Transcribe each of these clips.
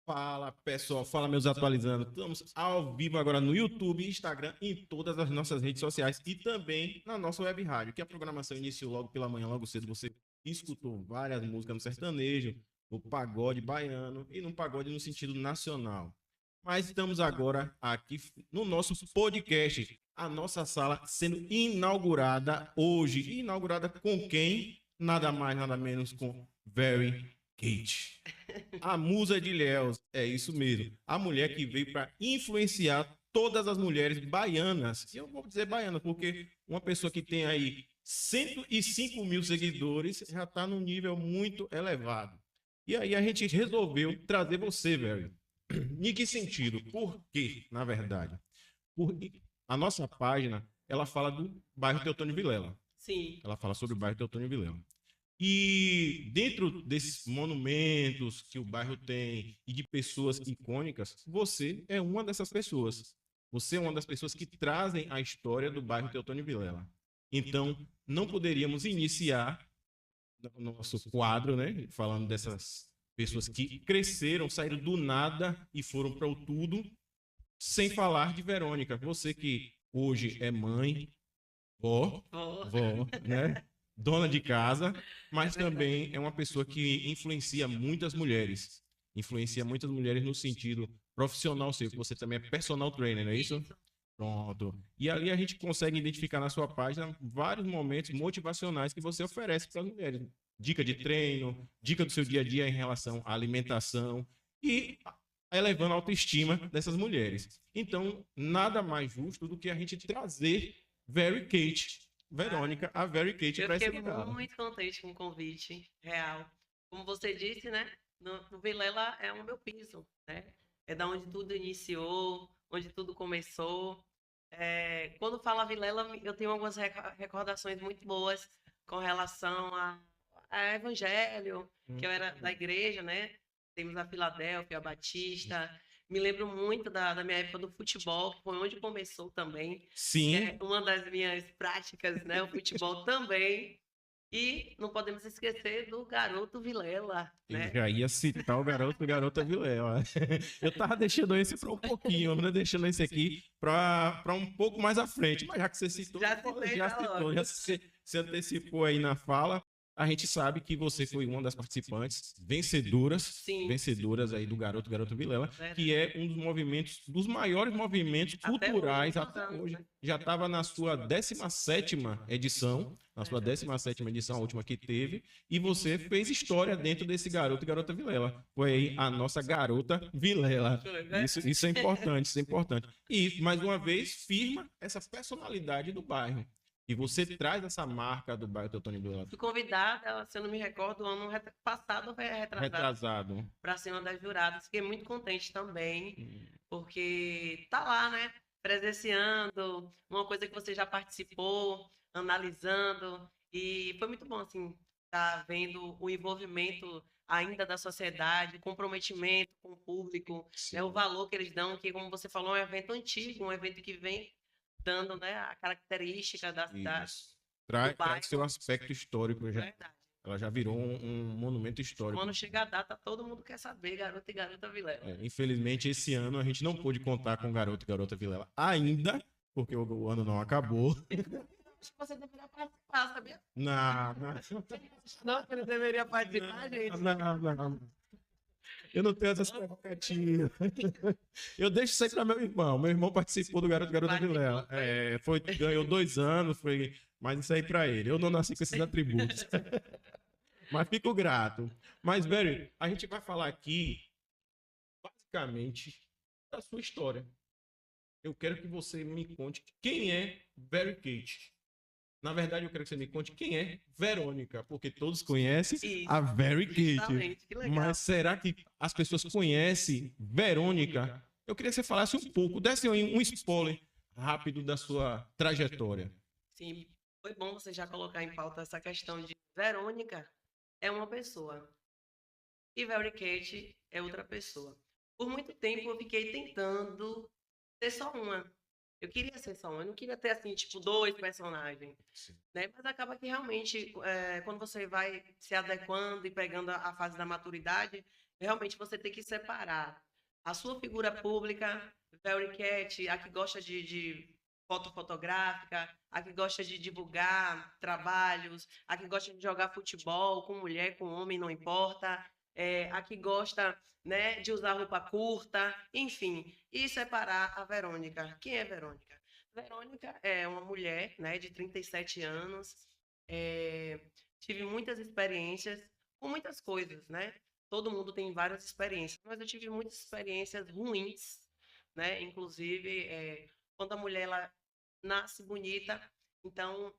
Fala pessoal, fala meus atualizando. Estamos ao vivo agora no YouTube, Instagram, em todas as nossas redes sociais e também na nossa web rádio, que a programação iniciou logo pela manhã, logo cedo. Você escutou várias músicas no sertanejo, no pagode baiano e no pagode no sentido nacional. Mas estamos agora aqui no nosso podcast, a nossa sala sendo inaugurada hoje. Inaugurada com quem? Nada mais, nada menos com Very Kate. A musa de Ilhéus, é isso mesmo. A mulher que veio para influenciar todas as mulheres baianas. E eu vou dizer baianas, porque uma pessoa que tem aí 105 mil seguidores já está num nível muito elevado. E aí a gente resolveu trazer você, velho. Em que sentido? Por quê, na verdade? Porque a nossa página, ela fala do bairro Teotônio Vilela. Sim. Ela fala sobre o bairro Teotônio Vilela. E dentro desses monumentos que o bairro tem e de pessoas icônicas, você é uma dessas pessoas. Você é uma das pessoas que trazem a história do bairro Teotônio Vilela. Então, não poderíamos iniciar o nosso quadro, né, falando dessas pessoas que cresceram, saíram do nada e foram para o tudo, sem falar de Verônica. Você que hoje é mãe, vó, Oh, vó, né? Dona de casa, é mas verdade. também é uma pessoa que influencia muitas mulheres. Influencia muitas mulheres no sentido profissional seu, que você também é personal trainer, não é isso? Isso. Pronto. E ali a gente consegue identificar na sua página vários momentos motivacionais que você oferece para as mulheres. Dica de treino, dica do seu dia a dia em relação à alimentação e elevando a autoestima dessas mulheres. Então, nada mais justo do que a gente trazer Very Kate, Ah, Verônica, a Very Kate eu para esse fiquei lugar. muito contente com o convite real. Como você disse, né? No Vilela é o meu piso, né? É da onde tudo iniciou, onde tudo começou. Quando fala Vilela, eu tenho algumas recordações muito boas com relação a Evangelho, que eu era da igreja, né? Temos a Filadélfia, a Batista. Me lembro muito da minha época do futebol, que foi onde começou também, que é Sim, uma das minhas práticas, né? O futebol também. E não podemos esquecer do garoto Vilela, eu né? já ia citar o garoto e garota Vilela. Eu tava deixando esse para um pouquinho, não deixando esse aqui para um pouco mais à frente. Mas já que você citou, Já citei já já citou, logo. já se antecipou aí na fala. A gente sabe que você foi uma das participantes vencedoras, Sim, vencedoras aí do Garoto Garota Vilela, que verdade. é um dos movimentos, dos maiores movimentos Até hoje, culturais muitos até anos, hoje. né? Já estava na sua 17ª edição, na sua Verdade. 17ª edição, a última que teve, e você fez história dentro desse Garoto e Garota Vilela. Foi aí a nossa Garota Vilela. Foi Isso verdade. é importante, isso é importante. E, mais uma vez, firma essa personalidade do bairro. E você traz essa marca do bairro Teotônio Vilela. Fui convidada, se eu não me recordo, ano passado ou foi retrasado, Retrasado. para ser uma das juradas. Fiquei muito contente também, porque tá lá, né? Presenciando, uma coisa que você já participou, analisando, e foi muito bom, assim, tá vendo o envolvimento ainda da sociedade, o comprometimento com o público, né? O Sim. valor que eles dão, que, como você falou, é um evento antigo, um evento que vem dando, né, a característica Isso. do Traz seu bairro. aspecto histórico. Verdade. Ela já virou um monumento histórico. Quando chega a data, todo mundo quer saber, garota e garota Vilela. Infelizmente, esse ano a gente não pôde contar com Garoto e Garota Vilela ainda, porque o ano não acabou. Acho que você deveria participar, sabia? Não, não, Não, que ele deveria participar, gente. não. Eu não tenho essas prerrogativas. Eu deixo isso aí para meu irmão. Meu irmão participou do Garoto e Garota Participou, Vilela. Ganhou 2 anos, mas isso aí para ele. Eu não nasci com esses atributos. Mas fico grato. Mas, velho, a gente vai falar aqui basicamente da sua história. Eu quero que você me conte quem é Very Kate. Na verdade, eu quero que você me conte quem é Verônica, porque todos conhecem Isso, a Very Kate. justamente, que legal. Mas será que as pessoas conhecem Verônica? Eu queria que você falasse um pouco, desse um spoiler rápido da sua trajetória. Sim, foi bom você já colocar em pauta essa questão de Verônica é uma pessoa e Very Kate é outra pessoa. Por muito tempo eu fiquei tentando ser só uma. Eu queria ser só uma, eu não queria ter assim, tipo, dois personagens. Né? Mas acaba que realmente, quando você vai se adequando e pegando a fase da maturidade, realmente você tem que separar a sua figura pública, Very Cat, a que gosta de foto fotográfica, a que gosta de divulgar trabalhos, a que gosta de jogar futebol com mulher, com homem, não importa, a que gosta, né, de usar roupa curta, enfim, e separar a Verônica. Quem é Verônica? Verônica é uma mulher, né, de 37 anos, é, tive muitas experiências com muitas coisas, né? Todo mundo tem várias experiências, mas eu tive muitas experiências ruins, né? Inclusive, quando a mulher ela nasce bonita, então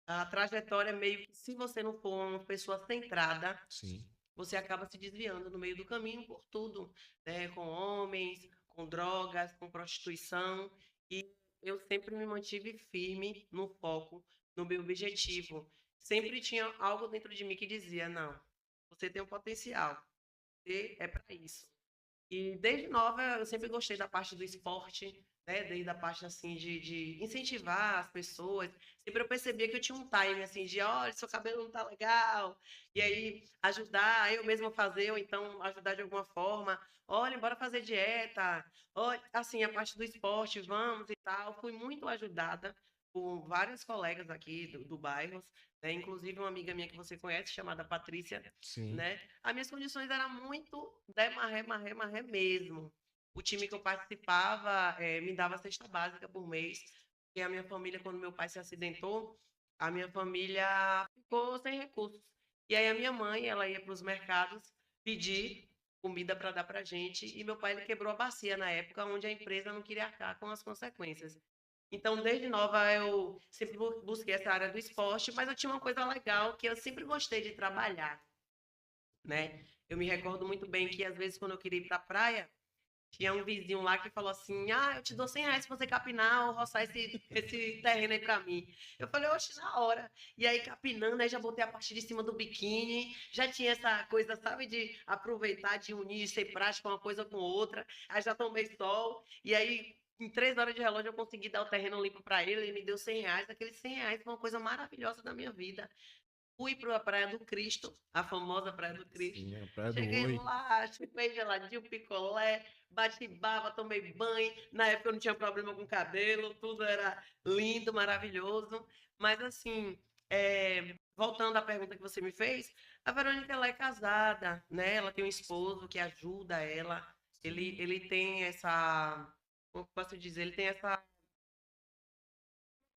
a trajetória é meio que, se você não for uma pessoa centrada, Sim. você acaba se desviando no meio do caminho por tudo, né? Com homens, com drogas, com prostituição, e eu sempre me mantive firme no foco, no meu objetivo. Sempre tinha algo dentro de mim que dizia, não, você tem um potencial, você é para isso. E desde nova eu sempre gostei da parte do esporte, né? Desde a parte assim de incentivar as pessoas. Sempre eu percebia que eu tinha um time assim de, olha, seu cabelo não tá legal. E aí ajudar, eu mesma fazer, ou então ajudar de alguma forma. Olha, bora fazer dieta. Olha, assim, a parte do esporte, vamos e tal. Fui muito ajudada por vários colegas aqui do bairro, né? Inclusive uma amiga minha que você conhece, chamada Patrícia, Sim. né? As minhas condições eram muito marré, marré, marré mesmo. O time que eu participava me dava cesta básica por mês, porque a minha família, quando meu pai se acidentou, a minha família ficou sem recursos. E aí a minha mãe, ela ia para os mercados pedir comida para dar para gente, e meu pai ele quebrou a bacia na época, onde a empresa não queria arcar com as consequências. Então, desde nova, eu sempre busquei essa área do esporte, mas eu tinha uma coisa legal que eu sempre gostei de trabalhar, né? Eu me recordo muito bem que, às vezes, quando eu queria ir para a praia, tinha um vizinho lá que falou assim: ah, eu te dou R$ 100 se você capinar ou roçar esse terreno aí para mim. Eu falei, oxe, na hora. E aí, capinando, aí já botei a parte de cima do biquíni, já tinha essa coisa, sabe, de aproveitar, de unir, ser prática uma coisa com outra. Aí já tomei sol, e aí. Em 3 horas de relógio eu consegui dar o terreno limpo para ele, ele me deu R$ 100. Aqueles R$ 100 foi uma coisa maravilhosa da minha vida. Fui para a Praia do Cristo, a famosa Praia do Cristo. Sim, a Praia do Cheguei Oi. lá, chupei geladinho, picolé, bati baba, tomei banho. Na época eu não tinha problema com cabelo, tudo era lindo, maravilhoso. Mas assim, voltando à pergunta que você me fez, a Verônica ela é casada, né? Ela tem um esposo que ajuda ela. Ele tem essa, como posso dizer, ele tem essa,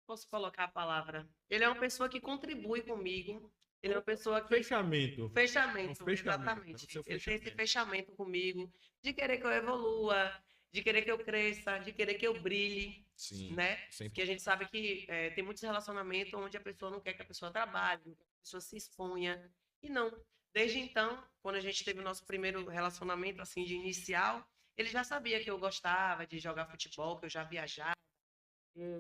posso colocar a palavra? Ele é uma pessoa que contribui comigo. Ele é uma pessoa que. Fechamento. Um Fechamento, fechamento. É o exatamente. seu Ele tem esse fechamento. fechamento comigo, de querer que eu evolua, de querer que eu cresça, de querer que eu brilhe, Sim. né? Sempre. Que a gente sabe que tem muitos relacionamentos onde a pessoa não quer que a pessoa trabalhe, não quer que a pessoa se exponha. E não. Desde então, quando a gente teve o nosso primeiro relacionamento, assim, de inicial, ele já sabia que eu gostava de jogar futebol, que eu já viajava,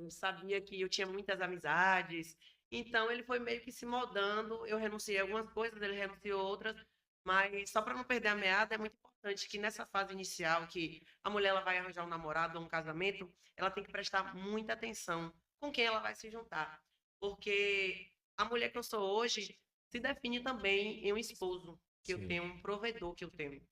sabia que eu tinha muitas amizades. Então, ele foi meio que se moldando. Eu renunciei a algumas coisas, ele renunciou a outras. Mas só para não perder a meada, é muito importante que nessa fase inicial, que a mulher ela vai arranjar um namorado ou um casamento, ela tem que prestar muita atenção com quem ela vai se juntar. Porque a mulher que eu sou hoje se define também em um esposo que eu Sim. tenho, um provedor que eu tenho,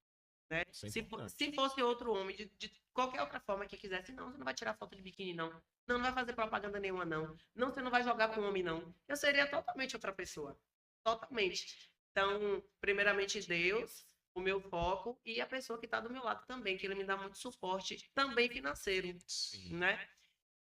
né? Isso é Se, importante. se fosse outro homem, de qualquer outra forma que quisesse, não, você não vai tirar foto de biquíni, não. Não, não vai fazer propaganda nenhuma, não. Não, você não vai jogar com homem, não. Eu seria totalmente outra pessoa. Totalmente. Então, primeiramente Deus, o meu foco, e a pessoa que está do meu lado também, que ele me dá muito suporte, também financeiro, Sim. né?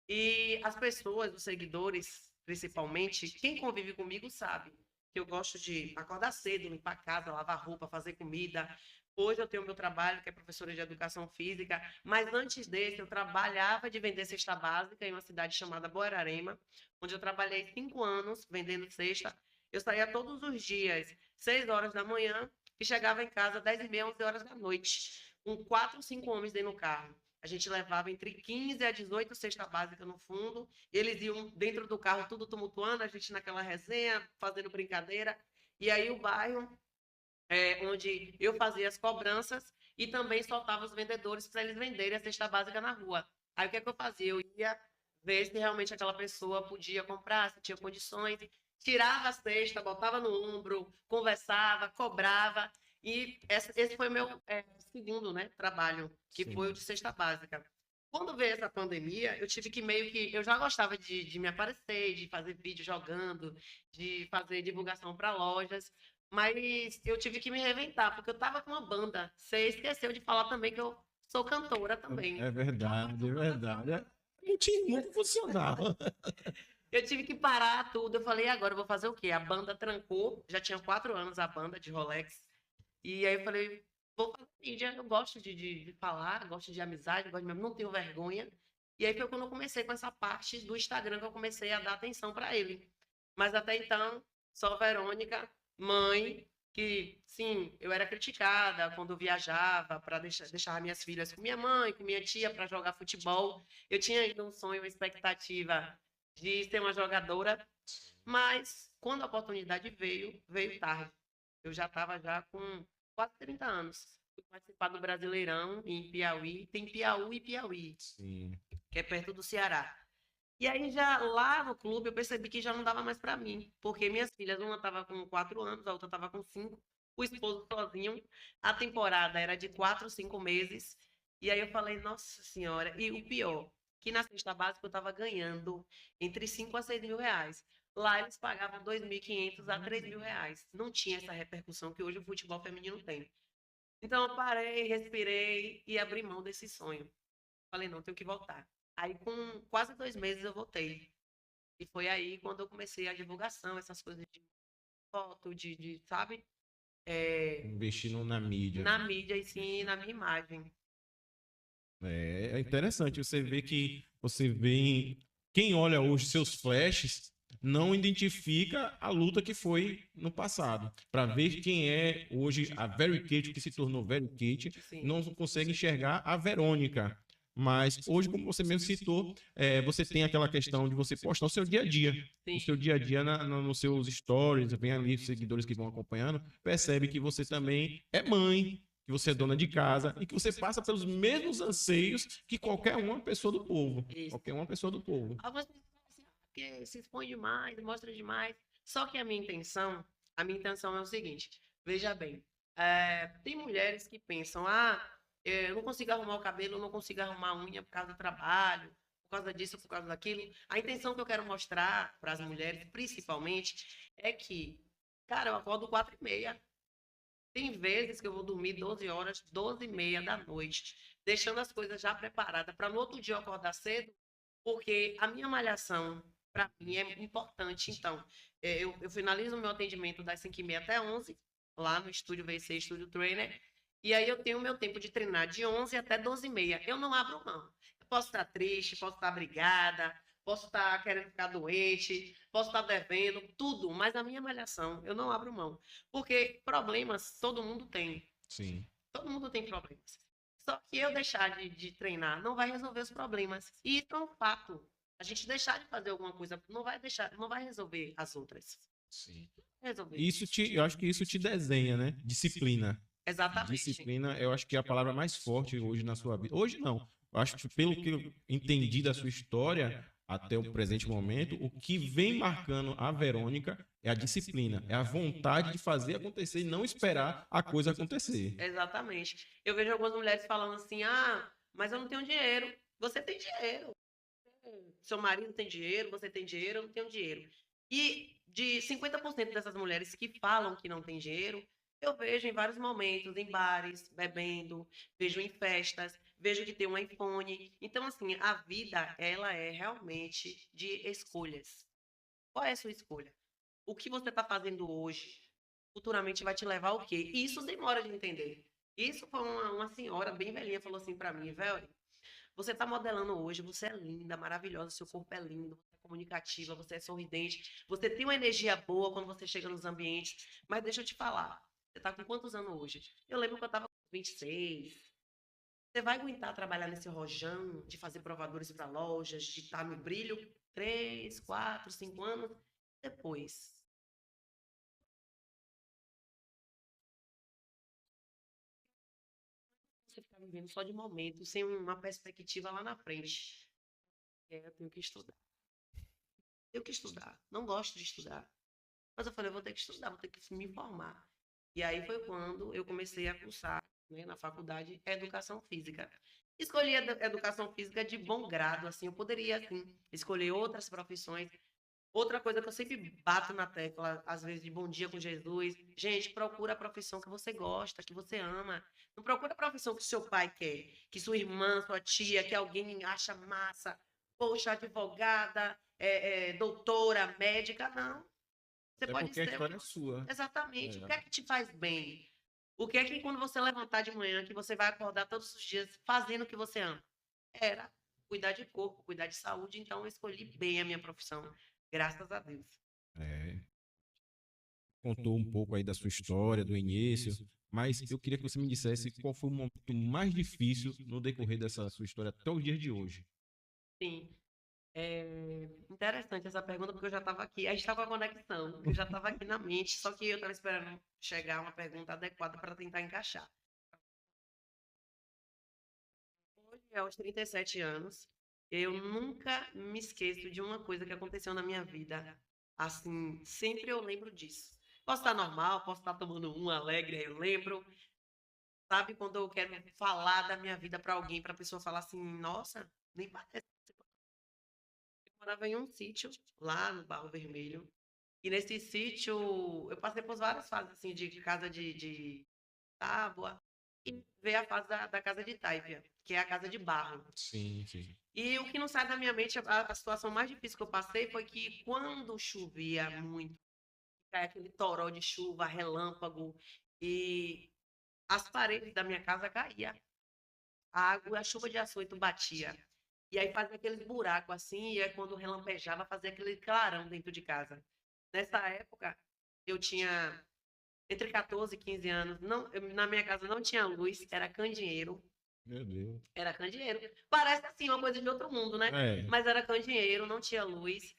E as pessoas, os seguidores, principalmente, quem convive comigo sabe que eu gosto de acordar cedo, limpar a casa, lavar roupa, fazer comida. Hoje eu tenho meu trabalho, que é professora de educação física, mas antes desse eu trabalhava de vender cesta básica em uma cidade chamada Boararema, onde eu trabalhei 5 anos vendendo cesta. Eu saía todos os dias, 6 horas da manhã, e chegava em casa 10h30, 11 horas da noite, com 4, 5 homens dentro do carro. A gente levava entre 15 a 18 cesta básica no fundo. Eles iam dentro do carro, tudo tumultuando, a gente naquela resenha, fazendo brincadeira. E aí o bairro, onde eu fazia as cobranças e também soltava os vendedores para eles venderem a cesta básica na rua. Aí o que é que eu fazia? Eu ia ver se realmente aquela pessoa podia comprar, se tinha condições, tirava a cesta, botava no ombro, conversava, cobrava. E esse foi o meu segundo, né, trabalho, que foi o Sim. de cesta básica. Quando veio essa pandemia, eu tive que meio que. Eu já gostava de me aparecer, de fazer vídeo jogando, de fazer divulgação para lojas, mas eu tive que me reinventar, porque eu estava com uma banda. Você esqueceu de falar também que eu sou cantora também. É verdade, é verdade. Muito funcional. Eu tive que parar tudo. Eu falei, "E agora eu vou fazer o quê? A banda trancou, já tinha 4 anos a banda de Rolex. E aí eu falei, vou fazer mídia. Eu gosto de falar, gosto de amizade, gosto mesmo, não tenho vergonha. E aí foi quando eu comecei com essa parte do Instagram que eu comecei a dar atenção para ele. Mas até então, só Verônica, mãe, que sim, eu era criticada quando eu viajava para deixar minhas filhas com minha mãe, com minha tia para jogar futebol. Eu tinha ainda um sonho, uma expectativa de ser uma jogadora, mas quando a oportunidade veio, veio tarde. Eu já estava já com quase 30 anos. Fui participar do Brasileirão em Piauí. Tem Piauí e Piauí, Sim. que é perto do Ceará. E aí já lá no clube eu percebi que já não dava mais para mim, porque minhas filhas, uma estava com 4 anos, a outra estava com 5, o esposo sozinho, a temporada era de 4, 5 meses. E aí eu falei, nossa senhora, e o pior, que na cesta básica eu estava ganhando entre 5 a 6 mil reais. Lá eles pagavam 2.500 a 3 mil reais. Não tinha essa repercussão que hoje o futebol feminino tem. Então eu parei, respirei e abri mão desse sonho. Falei, não, tenho que voltar. Aí, com quase 2 meses, eu voltei. E foi aí quando eu comecei a divulgação, essas coisas de foto, sabe? É, Investindo na mídia. na mídia e sim na minha imagem. É interessante você ver que você vê quem olha hoje seus flashes não identifica a luta que foi no passado. Para ver quem é hoje a Very Kate, que se tornou Very Kate, Sim, não consegue enxergar a Verônica. Mas hoje, como você mesmo citou, você tem aquela questão de você postar o seu dia a dia. O sim, seu dia a dia nos seus stories, vem ali os seguidores que vão acompanhando, percebe que você também é mãe, que você é dona de casa e que você passa pelos mesmos anseios que qualquer uma pessoa do povo. isso. Qualquer uma pessoa do povo. Algumas pessoas falam assim, porque se expõe demais, mostra demais. Só que a minha intenção é o seguinte, veja bem, tem mulheres que pensam, eu não consigo arrumar o cabelo, eu não consigo arrumar a unha por causa do trabalho, por causa disso, por causa daquilo. A intenção que eu quero mostrar para as mulheres, principalmente, é que, cara, eu acordo 4h30. Tem vezes que eu vou dormir 12 horas, 12h30 da noite, deixando as coisas já preparadas para no outro dia eu acordar cedo, porque a minha malhação, para mim, é importante. Então, eu finalizo o meu atendimento das 5h30 até 11, lá no estúdio VC, Estúdio Trainer, e aí eu tenho o meu tempo de treinar de 11 até 12h30. Eu não abro mão. Eu posso estar triste, posso estar brigada, posso estar querendo ficar doente, posso estar devendo, tudo, mas a minha malhação, eu não abro mão. Porque problemas todo mundo tem. Sim. Todo mundo tem problemas. Só que eu deixar de treinar não vai resolver os problemas. E isso é um fato. A gente deixar de fazer alguma coisa não vai resolver as outras. Sim. Resolver. Eu acho que isso te desenha, né? Disciplina. Exatamente. Disciplina, eu acho que é a palavra mais forte hoje na sua vida. Hoje não. Eu acho que pelo que eu entendi da sua história até o presente momento, o que vem marcando a Verônica é a disciplina, é a vontade de fazer acontecer e não esperar a coisa acontecer. Exatamente. Eu vejo algumas mulheres falando assim: mas eu não tenho dinheiro. Você tem dinheiro. Seu marido tem dinheiro, você tem dinheiro, eu não tenho dinheiro. E de 50% dessas mulheres que falam que não tem dinheiro, eu vejo em vários momentos, em bares, bebendo, vejo em festas, vejo que tem um iPhone. Então, assim, a vida, ela é realmente de escolhas. Qual é a sua escolha? O que você está fazendo hoje, futuramente vai te levar ao quê? E isso demora de entender. Isso foi uma senhora bem velhinha, falou assim para mim, velho, você está modelando hoje, você é linda, maravilhosa, seu corpo é lindo, você é comunicativa, você é sorridente, você tem uma energia boa quando você chega nos ambientes. Mas deixa eu te falar, você está com quantos anos hoje? Eu lembro que eu estava com 26. Você vai aguentar trabalhar nesse rojão de fazer provadores para lojas, de estar no brilho 3, 4, 5 anos depois? Você ficar vivendo só de momento, sem uma perspectiva lá na frente. Eu tenho que estudar. Tenho que estudar. Não gosto de estudar. Mas eu falei, eu vou ter que estudar, vou ter que me informar. E aí foi quando eu comecei a cursar, né, na faculdade, educação física. Escolhi a educação física de bom grado, assim, eu poderia, assim, escolher outras profissões. Outra coisa que eu sempre bato na tecla, às vezes, de Bom Dia com Jesus, gente, procura a profissão que você gosta, que você ama. Não procura a profissão que seu pai quer, que sua irmã, sua tia, que alguém acha massa. Poxa, advogada, doutora, médica, não. Você É pode porque a ser o história que é sua. exatamente. O É. que é que te faz bem? O que é que quando você levantar de manhã, que você vai acordar todos os dias fazendo o que você ama? Era cuidar de corpo, cuidar de saúde, então eu escolhi bem a minha profissão, graças a Deus. É. Contou um pouco aí da sua história, do início, mas eu queria que você me dissesse qual foi o momento mais difícil no decorrer dessa sua história até os dias de hoje. Sim, é interessante essa pergunta, porque eu já estava aqui, a gente está com a conexão, eu já estava aqui na mente, só que eu estava esperando chegar uma pergunta adequada para tentar encaixar. Hoje, aos 37 anos, eu nunca me esqueço de uma coisa que aconteceu na minha vida. Assim, sempre eu lembro disso. Posso estar normal, posso estar tomando um alegre, aí eu lembro. Sabe quando eu quero falar da minha vida para alguém, para a pessoa falar assim, nossa, nem parece. Eu morava em um sítio, lá no Barro Vermelho. E nesse sítio, eu passei por várias fases, assim, de casa de tábua. E veio a fase da casa de taipa, que é a casa de barro. Sim, sim. E o que não sai da minha mente, a situação mais difícil que eu passei foi que quando chovia muito, caía aquele toró de chuva, relâmpago, e as paredes da minha casa caíam. A água, a chuva de açoito batia. E aí fazia aqueles buracos assim, e aí quando relampejava, fazia aquele clarão dentro de casa. Nessa época, eu tinha entre 14 e 15 anos. Não, na minha casa não tinha luz, era candeeiro. Meu Deus. Era candeeiro. Parece assim uma coisa de outro mundo, né? É. Mas era candeeiro, não tinha luz.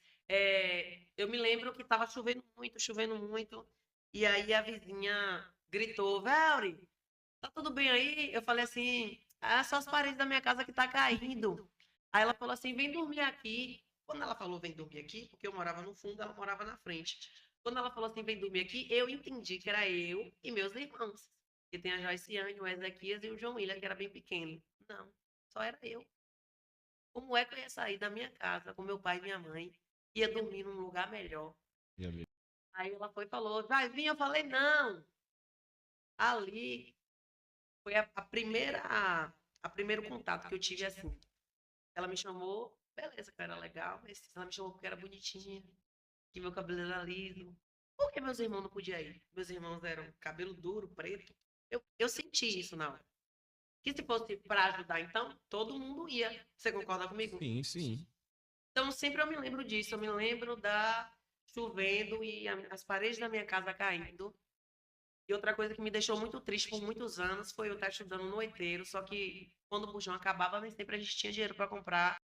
Eu me lembro que estava chovendo muito, chovendo muito. E aí a vizinha gritou: Velry, tá tudo bem aí? Eu falei assim: ah, só as paredes da minha casa que tá caindo. Aí ela falou assim: vem dormir aqui. Quando ela falou vem dormir aqui, porque eu morava no fundo, ela morava na frente. Quando ela falou assim, vem dormir aqui, eu entendi que era eu e meus irmãos. Que tem a Joiciane, o Ezequias e o João William, que era bem pequeno. Não, só era eu. Como é que eu ia sair da minha casa com meu pai e minha mãe, ia dormir num lugar melhor? Meu Deus. Aí ela foi e falou, vai vir? Eu falei, não. Ali foi a primeira, a primeiro contato que eu tive assim. Ela me chamou, beleza, que eu era legal, mas ela me chamou porque era bonitinha, que meu cabelo era liso. Por que meus irmãos não podiam ir? Meus irmãos eram cabelo duro, preto. Eu senti isso na hora. Que se fosse para ajudar, então, todo mundo ia. Você concorda comigo? Sim, sim. Então, sempre eu me lembro disso. Eu me lembro da chovendo e as paredes da minha casa caindo. E outra coisa que me deixou muito triste por muitos anos foi eu estar estudando no Oiteiro, só que quando o bujão acabava, nem sempre a gente tinha dinheiro para comprar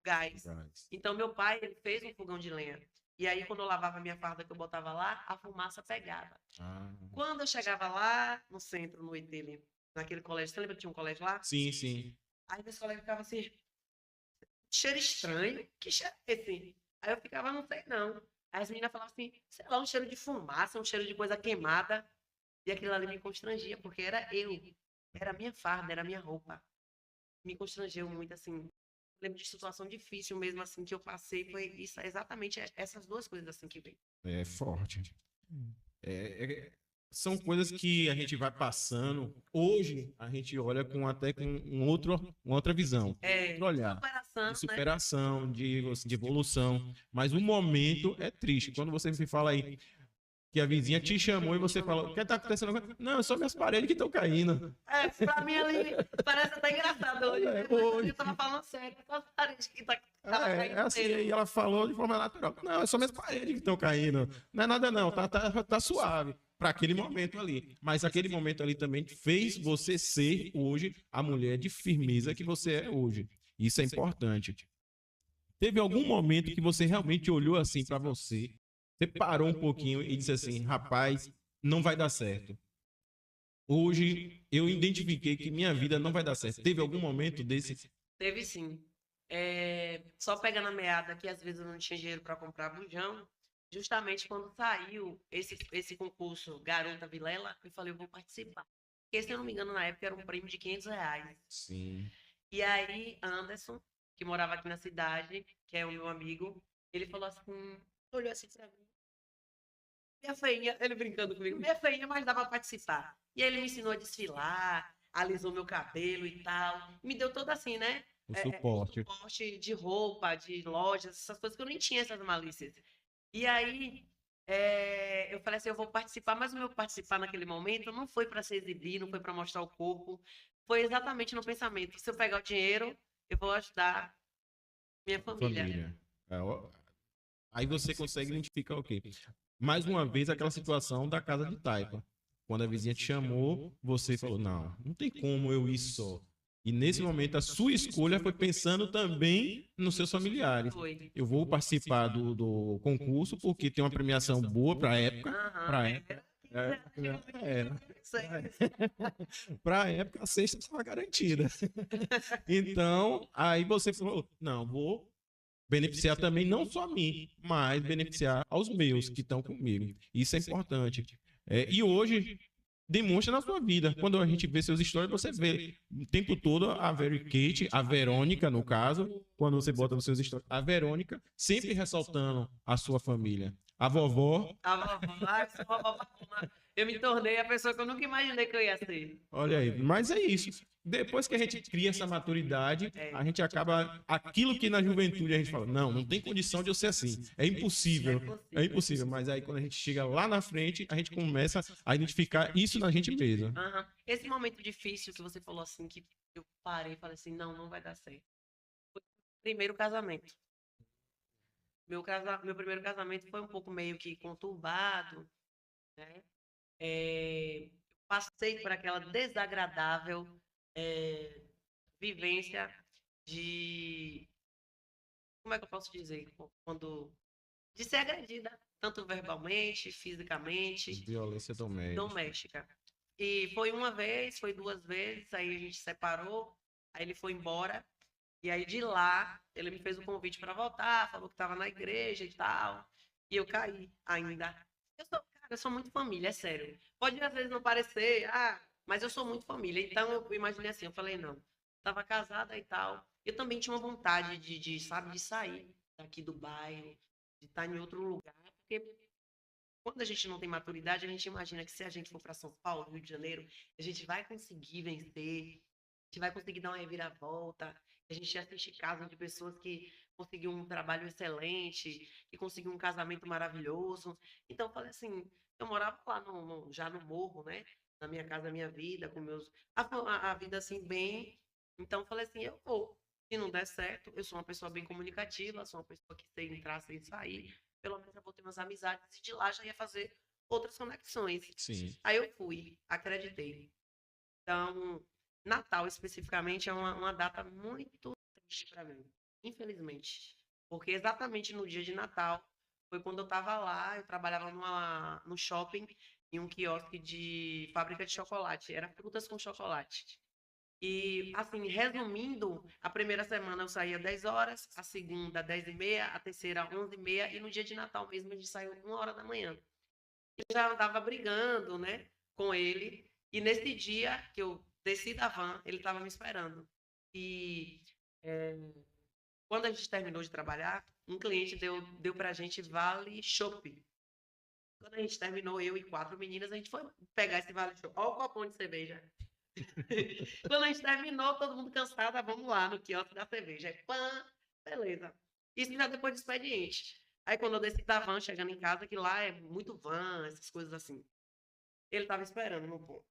gás. Gás. Então, meu pai, ele fez um fogão de lenha. E aí, quando eu lavava minha farda que eu botava lá, a fumaça pegava. Ah. Quando eu chegava lá, no centro, no Oiteiro, naquele colégio, você lembra que tinha um colégio lá? Sim, sim. Aí meus colegas ficavam assim, cheiro estranho, que cheiro é esse? Aí eu ficava, não sei não. Aí as meninas falavam assim, sei lá, um cheiro de fumaça, um cheiro de coisa queimada. E aquilo ali me constrangia, porque era eu. Era a minha farda, era a minha roupa. Me constrangeu muito, assim. Lembro de situação difícil mesmo, assim, que eu passei. Foi isso, exatamente essas duas coisas, assim, que veio. É forte. São coisas que a gente vai passando. Hoje a gente olha com até com uma outra visão, outro olhar Superação, de né? superação, de evolução. Mas o momento é triste. Quando você me fala aí que a vizinha te chamou e você fala, o que está acontecendo agora? Não, é só minhas paredes que estão caindo. Pra mim ali parece até engraçado hoje, né? Hoje. Eu tava falando sério, só as paredes que tava É assim, caindo. aí ela falou de forma natural. Não, é só minhas paredes que estão caindo. Não é nada não, tá suave para aquele momento ali. Mas aquele momento ali também fez você ser hoje a mulher de firmeza que você é hoje. Isso é importante. Teve algum momento que você realmente olhou assim para você, você parou um pouquinho e disse assim, rapaz, não vai dar certo. Hoje eu identifiquei que minha vida não vai dar certo. Teve algum momento desse? Teve sim. Só pegando a meada que às vezes eu não tinha dinheiro para comprar bujão. justamente quando saiu esse concurso Garota Vilela, eu falei, eu vou participar. Porque, se eu não me engano, na época era um prêmio de R$ 500. Sim. E aí, Anderson, que morava aqui na cidade, que é o meu amigo, ele falou assim, olhou assim pra mim, minha feinha, ele brincando comigo, minha feinha, mas dá pra participar. E aí ele me ensinou a desfilar, alisou meu cabelo e tal, me deu todo assim, né? O O suporte. suporte de roupa, de lojas, essas coisas que eu nem tinha essas malícias. E aí, eu falei assim, eu vou participar, mas o meu participar naquele momento não foi para se exibir, não foi para mostrar o corpo, foi exatamente no pensamento, se eu pegar o dinheiro, eu vou ajudar minha família. Família. É, aí você consegue identificar o quê? Mais uma vez, aquela situação da casa de taipa. Quando a vizinha te chamou, você falou: não, não tem como eu ir só. E nesse momento, a sua escolha foi pensando também nos seus familiares. Foi. Eu vou participar do concurso porque tem uma premiação boa para a época. Aham, Para a época. sei. Para a época, a sexta estava garantida. Então, aí você falou: não, vou beneficiar também não só a mim, mas beneficiar aos meus que estão comigo. Isso é importante. E hoje demonstra na sua vida. Quando a gente vê seus stories, você vê o tempo todo a Very Kate, a Verônica, no caso, quando você bota nos seus stories, a Verônica sempre ressaltando a sua família. A vovó, A vovó, eu sou vovó Puma. Eu me tornei a pessoa que eu nunca imaginei que eu ia ser. olha aí, mas é isso. Depois que a gente cria essa maturidade, a gente acaba aquilo que na juventude a gente fala, não, não tem condição de eu ser assim, é impossível, é impossível. Mas aí quando a gente chega lá na frente, a gente começa a identificar isso na gente mesmo. Aham. Esse momento difícil que você falou assim, que eu parei e falei assim, não, não vai dar certo. Foi o primeiro casamento. Meu primeiro casamento foi um pouco meio que conturbado, né? Passei por aquela desagradável é, vivência de, como é que eu posso dizer, quando de ser agredida, tanto verbalmente, fisicamente, Violência doméstica. doméstica. E foi uma vez, foi duas vezes, aí a gente separou, aí ele foi embora, e aí de lá ele me fez o convite para voltar, falou que estava na igreja e tal, e eu caí ainda. Cara, eu sou muito família, é sério. Pode às vezes não parecer, mas eu sou muito família. Então eu imaginei assim, eu falei, não, estava casada e tal. Eu também tinha uma vontade sabe, de sair daqui do bairro, de estar em outro lugar, porque quando a gente não tem maturidade, a gente imagina que se a gente for para São Paulo, Rio de Janeiro, a gente vai conseguir vencer, a gente vai conseguir dar uma reviravolta, a gente assiste casos de pessoas que conseguiram um trabalho excelente, que conseguiram um casamento maravilhoso. Então, eu falei assim, eu morava lá já no morro, né? Na minha casa, minha vida, com meus... A vida, assim, bem... Então, eu falei assim, eu vou. Se não der certo, eu sou uma pessoa bem comunicativa, sou uma pessoa que sei entrar, sei sair, pelo menos eu vou ter umas amizades e de lá já ia fazer outras conexões. Sim. Aí eu fui, acreditei. Então, Natal especificamente é uma data muito triste para mim, infelizmente. Porque exatamente no dia de Natal foi quando eu estava lá, eu trabalhava no shopping, em um quiosque de fábrica de chocolate, era frutas com chocolate. E, assim, resumindo, a primeira semana eu saía 10 horas, a segunda 10h30, a terceira 11h30 e no dia de Natal mesmo a gente saiu 1 hora da manhã. Eu já andava brigando, né, com ele. E nesse dia que eu desci da van, ele estava me esperando. E é, quando a gente terminou de trabalhar, um cliente deu pra gente vale chopp. Quando a gente terminou, eu e 4 meninas, a gente foi pegar esse vale chopp. Olha o copão de cerveja. Quando a gente terminou, todo mundo cansado, vamos lá no quiosque da cerveja. Aí, pã, beleza. Isso já depois do expediente. Aí quando eu desci da van, chegando em casa, que lá é muito van, essas coisas assim. Ele tava esperando no ponto.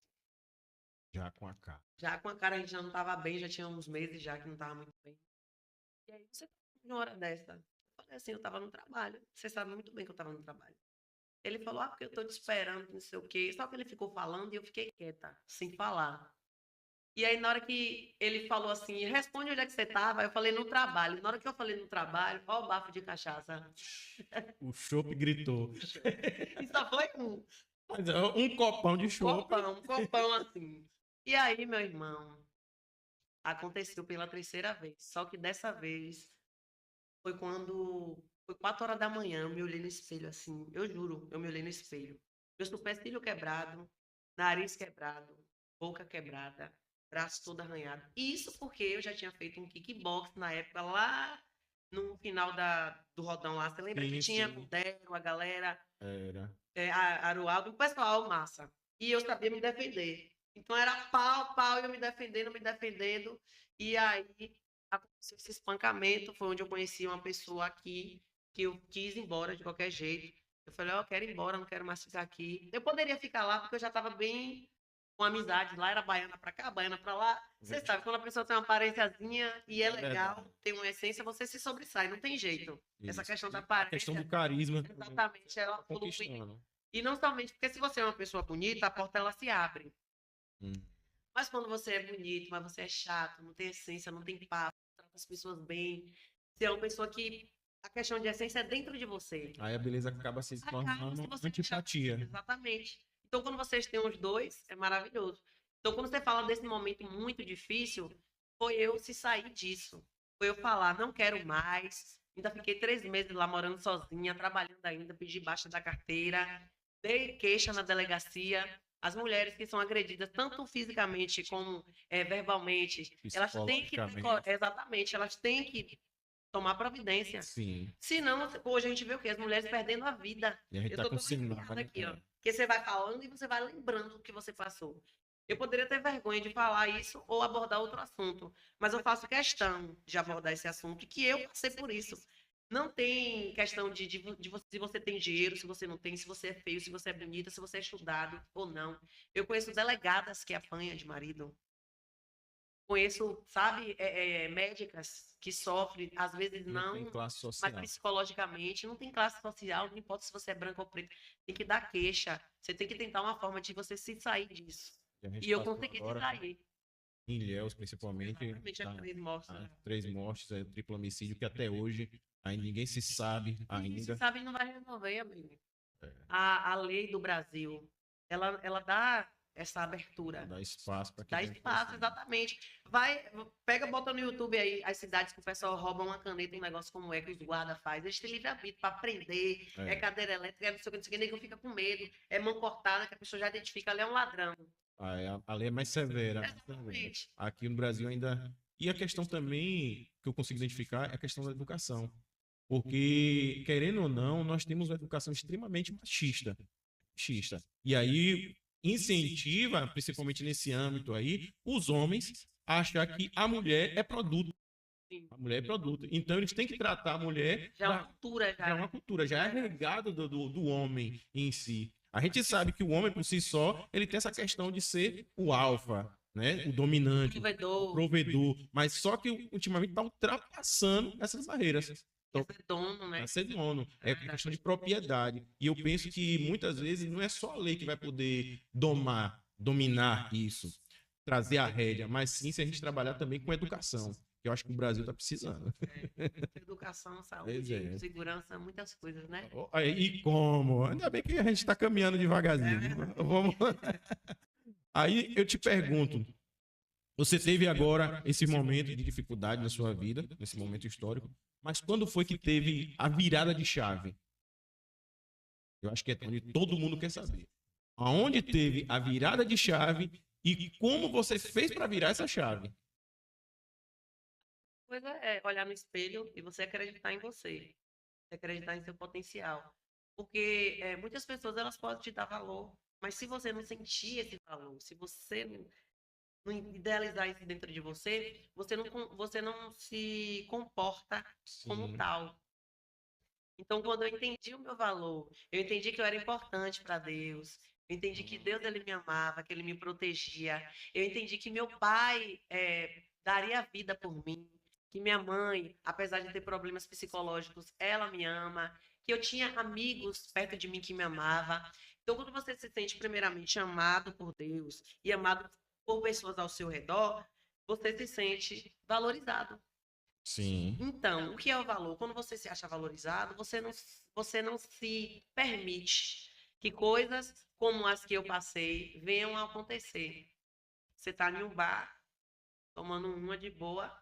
Já com a cara. Já com a cara a gente já não tava bem, já tinha uns meses já que não tava muito bem. E aí, você tá uma hora dessa? Eu falei assim, eu tava no trabalho. Você sabe muito bem que eu tava no trabalho. Ele falou, porque eu tô te esperando, não sei o quê. Só que ele ficou falando e eu fiquei quieta, sem falar. E aí, na hora que ele falou assim, responde onde é que você estava, eu falei no trabalho. Na hora que eu falei no trabalho, ó o bafo de cachaça. O chopp gritou. E só foi Mas é um copão de chopp. um copão assim. E aí, meu irmão, aconteceu pela terceira vez. Só que dessa vez foi quando Foi 4 horas da manhã, eu me olhei no espelho assim, eu juro, eu me olhei no espelho. Meu supercílio quebrado, nariz quebrado, boca quebrada, braço todo arranhado. E isso porque eu já tinha feito um kickbox na época, lá no final do rodão lá. Você lembra que Sim, tinha sim. o Dero, a galera, Era. Arualdo, o pessoal massa. E eu sabia me defender. Então era pau, pau, eu me defendendo. E aí aconteceu esse espancamento. Foi onde eu conheci uma pessoa aqui que eu quis ir embora de qualquer jeito. Eu falei, ó, eu quero ir embora, não quero mais ficar aqui. Eu poderia ficar lá porque eu já estava bem com amizade. Lá era baiana pra cá, baiana pra lá. Você sabe, quando a pessoa tem uma aparênciazinha e é É legal, verdade. tem uma essência, você se sobressai, não tem jeito. Essa Isso. questão da E a questão aparência, do carisma exatamente, ela tá flui. conquistando. E não somente porque se você é uma pessoa bonita, a porta ela se abre. Hum. Mas quando você é bonito, mas você é chato, não tem essência, não tem papo, trata as pessoas bem, você é uma pessoa que a questão de essência é dentro de você. Aí a beleza acaba se Acaba se tornando você deixar. antipatia. Exatamente. Então, quando vocês têm os dois, é maravilhoso. Então, quando você fala desse momento muito difícil, foi eu se sair disso. Foi eu falar, não quero mais. Ainda fiquei 3 meses lá morando sozinha, trabalhando ainda, pedi baixa da carteira, dei queixa na delegacia. As mulheres que são agredidas, tanto fisicamente como verbalmente, elas têm que ter, Psicologicamente. exatamente, elas têm que tomar providência. Sim. Senão, hoje a gente vê o quê? As mulheres perdendo a vida. E a gente Eu tá tô com toda arrepiada cenário. aqui, ó. Porque você vai falando e você vai lembrando o que você passou. Eu poderia ter vergonha de falar isso ou abordar outro assunto, mas eu faço questão de abordar esse assunto, que eu passei por isso. Não tem questão se você tem dinheiro, se você não tem, se você é feio, se você é bonita, se você é estudado ou não. Eu conheço delegadas que apanham de marido. Conheço, sabe, médicas que sofrem, às vezes Não tem não, classe mas social. psicologicamente, não tem classe social, não importa se você é branco ou preto, tem que dar queixa, você tem que tentar uma forma de você se sair disso. Que a gente E eu passou consegui se agora sair. em Ilhéus, principalmente, Exatamente, as tá, 3 mortes. as 3 mortes, é o triplo homicídio, que até hoje ainda ninguém se sabe Ninguém se ainda. sabe e não vai resolver, amigo. É, A lei do Brasil, ela dá essa abertura. dá espaço para que Dá a gente espaço, consiga. exatamente. Vai, pega, bota no YouTube aí as cidades que o pessoal rouba uma caneta, um negócio como é que os guardas fazem. Eles têm livre-arbítrio para prender, é cadeira elétrica, não sei o que, não sei o que, ninguém fica com medo. É mão cortada, que a pessoa já identifica, ali é um ladrão. A lei é mais severa. Exatamente. Aqui no Brasil ainda. E a questão também que eu consigo identificar é a questão da educação. Porque, querendo ou não, nós temos uma educação extremamente machista. Machista. E aí incentiva, principalmente nesse âmbito aí, os homens a achar que a mulher é produto. Sim. A mulher é produto. Então eles têm que tratar a mulher. Já é uma cultura, Já é uma cultura, já é regado do homem em si. A gente sabe que o homem por si só, ele tem essa questão de ser o alfa, né? O dominante, o provedor. Mas só que ultimamente está ultrapassando essas barreiras. Quer ser dono, né? Quer ser dono. É questão de propriedade. E eu penso que muitas vezes não é só a lei que vai poder dominar isso, trazer a rédea, mas sim se a gente trabalhar também com educação. Que eu acho que o Brasil está precisando. Educação, Pois saúde, é. segurança, muitas coisas, né? E como? Ainda bem que a gente está caminhando devagarzinho. Vamos. Aí eu te pergunto, você teve agora esse momento de dificuldade na sua vida, nesse momento histórico, mas quando foi que teve a virada de chave? Eu acho que é onde todo mundo quer saber. Aonde teve a virada de chave e como você fez para virar essa chave? Coisa é olhar no espelho e você acreditar em você. Você acreditar em seu potencial. Porque muitas pessoas elas podem te dar valor, mas se você não sentir esse valor, se você não idealizar isso dentro de você, você não se comporta como Sim. tal. Então, quando eu entendi o meu valor, eu entendi que eu era importante para Deus, eu entendi que Deus ele me amava, que ele me protegia, eu entendi que meu pai daria a vida por mim, que minha mãe, apesar de ter problemas psicológicos, ela me ama, que eu tinha amigos perto de mim que me amavam. Então, quando você se sente primeiramente amado por Deus e amado por pessoas ao seu redor, você se sente valorizado. Sim. Então, o que é o valor? Quando você se acha valorizado, você não se permite que coisas como as que eu passei venham a acontecer. Você está em um bar, tomando uma de boa,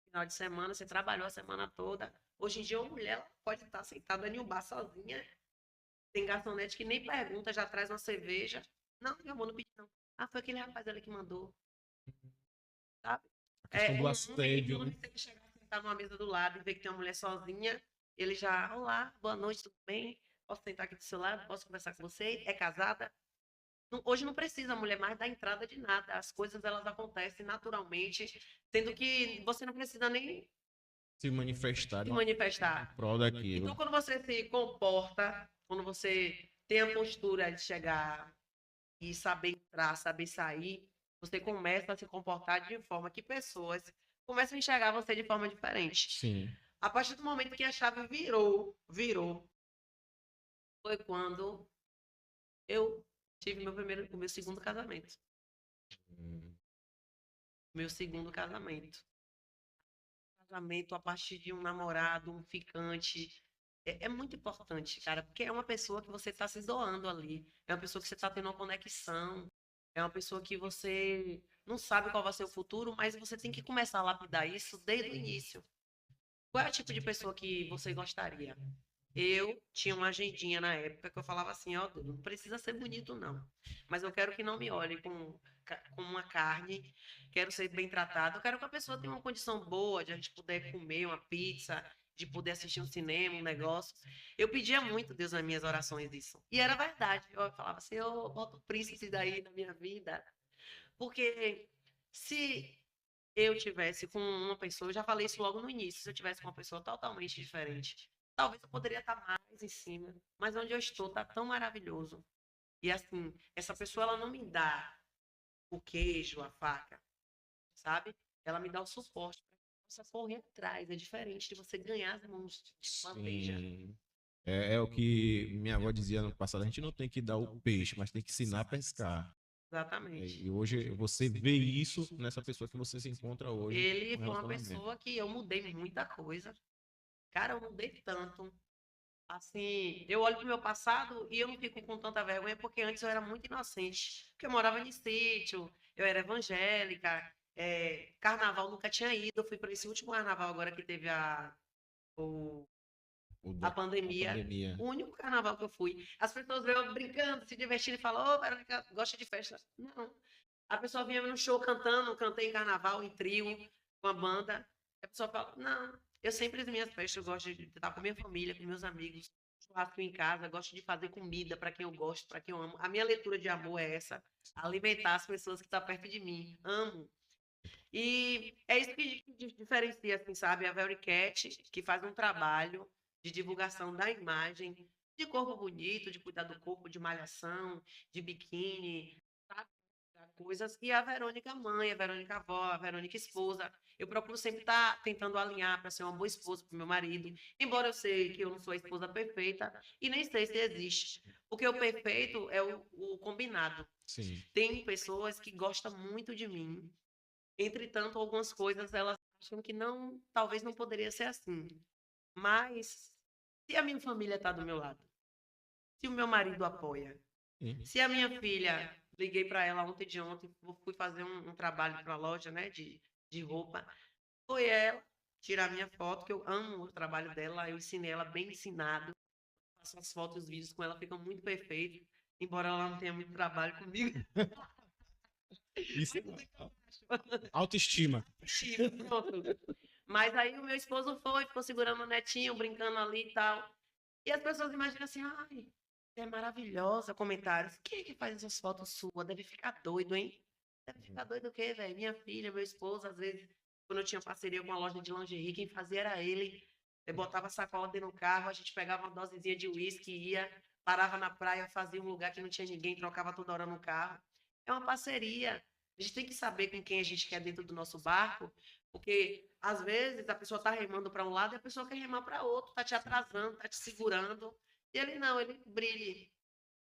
final de semana, você trabalhou a semana toda. Hoje em dia, uma mulher ela pode estar sentada em um bar sozinha. Tem garçonete que nem pergunta, já traz uma cerveja. Não, meu amor, não pedi não. Ah, foi aquele rapaz ali que mandou, sabe? A questão do Um assédio, homem, né? se ele chegar a sentar numa mesa do lado e ver que tem uma mulher sozinha, ele já, olá, boa noite, tudo bem? Posso sentar aqui do seu lado? Posso conversar com você? É casada? Hoje não precisa a mulher mais dar entrada de nada. As coisas, elas acontecem naturalmente, sendo que você não precisa nem Se manifestar se em manifestar. prol daquilo. Então, quando você se comporta, quando você tem a postura de chegar e saber entrar, saber sair, você começa a se comportar de forma que pessoas começam a enxergar você de forma diferente. Sim. A partir do momento que a chave virou, foi quando eu tive o meu segundo casamento. Meu segundo casamento. Casamento a partir de um namorado, um ficante. É muito importante, cara, porque é uma pessoa que você está se doando ali. É uma pessoa que você está tendo uma conexão. É uma pessoa que você não sabe qual vai ser o futuro, mas você tem que começar a lapidar isso desde o início. Qual é o tipo de pessoa que você gostaria? Eu tinha uma agendinha na época que eu falava assim, ó, não precisa ser bonito não, mas eu quero que não me olhe com uma carne, quero ser bem tratado, eu quero que a pessoa tenha uma condição boa de a gente poder comer uma pizza, de poder assistir um cinema, um negócio. Eu pedia muito Deus nas minhas orações isso. E era verdade. Eu falava, Senhor, bota o príncipe daí na minha vida. Porque se eu tivesse com uma pessoa, eu já falei isso logo no início, se eu tivesse com uma pessoa totalmente diferente, talvez eu poderia estar mais em cima, mas onde eu estou está tão maravilhoso. E assim, essa pessoa ela não me dá o queijo, a faca, sabe? Ela me dá o suporte para que eu possa correr atrás. É diferente de você ganhar as mãos de bandeja. Sim. É o que minha avó dizia no passado, a gente não tem que dar o peixe, mas tem que ensinar a pescar. Exatamente. E hoje você vê isso nessa pessoa que você se encontra hoje Ele no foi uma relacionamento. pessoa que eu mudei muita coisa. Cara, eu mudei tanto. Assim, eu olho pro meu passado e eu não fico com tanta vergonha, porque antes eu era muito inocente. Porque eu morava em sítio, eu era evangélica, carnaval nunca tinha ido. Eu fui para esse último carnaval agora que teve o, a A pandemia. pandemia. O único carnaval que eu fui. As pessoas veem eu brincando, se divertindo e falam, ô, Verônica, gosta de festa? Não. A pessoa vinha no show cantando, cantei em carnaval, em trio, com a banda. A pessoa fala, não, eu sempre as minhas festas, eu gosto de estar com minha família, com meus amigos, churrasco em casa, gosto de fazer comida para quem eu gosto, para quem eu amo. A minha leitura de amor é essa, alimentar as pessoas que estão perto de mim. Amo. E é isso que diferencia, assim, sabe, a Very Cat, que faz um trabalho de divulgação da imagem, de corpo bonito, de cuidar do corpo, de malhação, de biquíni, sabe? Coisas. E a Verônica mãe, a Verônica avó, a Verônica esposa. Eu procuro sempre estar tentando alinhar para ser uma boa esposa para o meu marido, embora eu sei que eu não sou a esposa perfeita e nem sei se existe. Porque o perfeito é o combinado. Sim. Tem pessoas que gostam muito de mim. Entretanto, algumas coisas elas acham que não, talvez não poderia ser assim. Mas se a minha família está do meu lado, se o meu marido apoia, Sim. se a minha filha, liguei para ela ontem de ontem, fui fazer um trabalho para a loja, né, de roupa, foi ela tirar minha foto, que eu amo o trabalho dela, eu ensinei ela bem ensinado, faço as fotos e os vídeos com ela, ficam muito perfeitos, embora ela não tenha muito trabalho comigo. Isso é autoestima. Pronto. Mas aí o meu esposo ficou segurando o netinho, brincando ali e tal. E as pessoas imaginam assim, ai, você é maravilhosa, comentários. Quem é que faz essas fotos suas? Deve ficar doido, hein? Deve ficar doido o quê, velho? Minha filha, meu esposo, às vezes, quando eu tinha parceria com uma loja de lingerie, quem fazia era ele. Eu botava a sacola dentro do carro, a gente pegava uma dosezinha de uísque, ia, parava na praia, fazia um lugar que não tinha ninguém, trocava toda hora no carro. É uma parceria. A gente tem que saber com quem a gente quer dentro do nosso barco, porque às vezes a pessoa está remando para um lado e a pessoa quer remar para outro, está te atrasando, está te segurando. E ele não, ele brilha.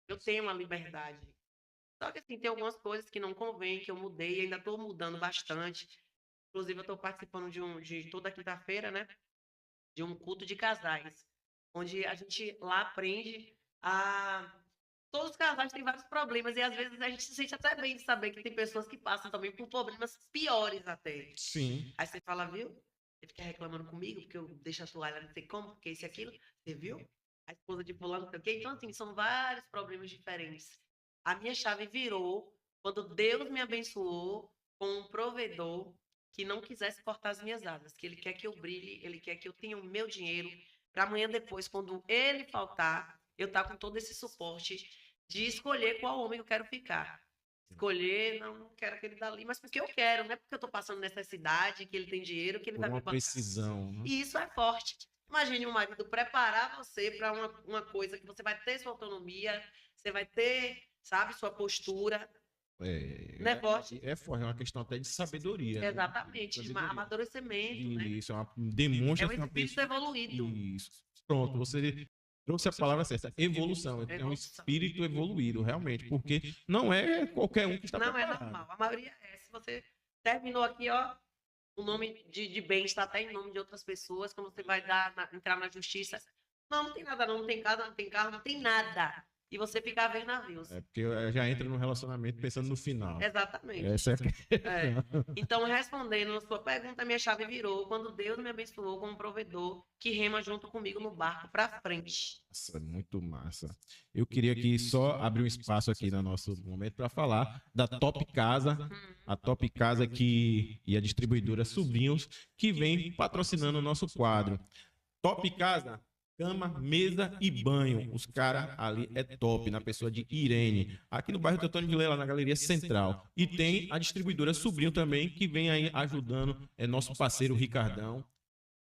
Eu tenho uma liberdade. Só que assim, tem algumas coisas que não convém, que eu mudei, ainda estou mudando bastante. Inclusive, eu estou participando de toda quinta-feira, né? De um culto de casais, onde a gente lá aprende a. Todos os casais têm vários problemas e às vezes a gente se sente até bem de saber que tem pessoas que passam também por problemas piores até. Sim. Aí você fala, viu? Você fica reclamando comigo, porque eu deixo a toalha não sei como, porque isso e aquilo. Você viu? A esposa de fulano, não sei o quê. Então, assim, são vários problemas diferentes. A minha chave virou quando Deus me abençoou com um provedor que não quisesse cortar as minhas asas, que ele quer que eu brilhe, ele quer que eu tenha o meu dinheiro, para amanhã depois, quando ele faltar, eu estar com todo esse suporte de escolher qual homem eu quero ficar. Escolher, não quero aquele dali, mas porque eu quero, não é porque eu estou passando necessidade, que ele tem dinheiro, que ele Por vai me uma bancar. precisão, né? E isso é forte. Imagine um marido preparar você para uma coisa que você vai ter sua autonomia, você vai ter, sabe, sua postura. Não é forte? É forte, é uma questão até de sabedoria, né? Exatamente, de Sabedoria. amadurecimento, né? Isso, É demonstra um que uma espírito pessoa. evoluído. Isso. Pronto, você trouxe a palavra certa, evolução. É um Evolução. espírito evoluído, realmente, porque não é qualquer um que está Não é preparado. normal. A maioria é. Se você terminou aqui, ó, o nome de bem está até em nome de outras pessoas, quando você vai entrar na justiça. Não, não tem nada, não tem casa, não tem carro, não tem nada. E você fica a ver navios. É porque já entra no relacionamento pensando no final. Exatamente. Essa é a É. Então, respondendo a sua pergunta, minha chave virou quando Deus me abençoou como provedor que rema junto comigo no barco para frente. Nossa, muito massa. Eu queria aqui só abrir um espaço aqui no nosso momento para falar da Top Casa, a Top Casa e a distribuidora Sobrinhos, que vem patrocinando o nosso quadro. Top Casa, cama, mesa e banho. Os caras ali é top, na pessoa de Irene, aqui no bairro Teotônio Vilela, na Galeria Central. E tem a distribuidora Sobrinho também, que vem aí ajudando, é nosso parceiro Ricardão.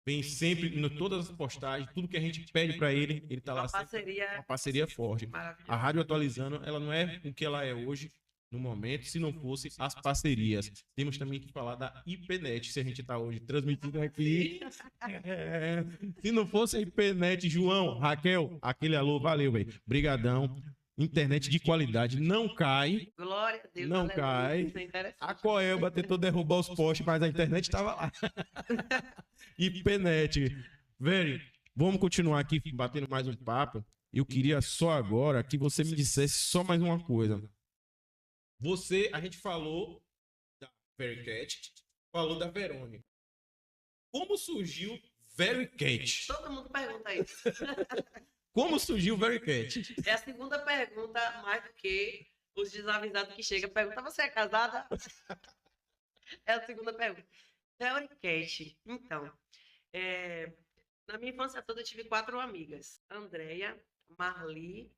Vem sempre em todas as postagens, tudo que a gente pede para ele tá lá Uma sempre. parceria Uma parceria forte. A maravilhosa. Rádio Atualizando, ela não é o que ela é hoje, no momento, se não fosse as parcerias. Temos também que falar da IPNET, se a gente está hoje transmitindo aqui. Se não fosse a IPNET, João, Raquel, aquele alô, valeu, velho. Brigadão. Internet de qualidade não cai. Glória a Deus. Não aleluia. cai. Isso é interessante. A Coelba tentou derrubar os postes, mas a internet estava lá. IPNET. Velho, vamos continuar aqui batendo mais um papo. Eu queria só agora que você me dissesse só mais uma coisa. A gente falou da Very Cat, falou da Verônica. Como surgiu Very Cat? Todo mundo pergunta isso. Como surgiu Very Cat? É a segunda pergunta, mais do que os desavisados que chegam. Pergunta, você é casada? É a segunda pergunta. Very Cat. Então, na minha infância toda eu tive 4 amigas. Andréia, Marli,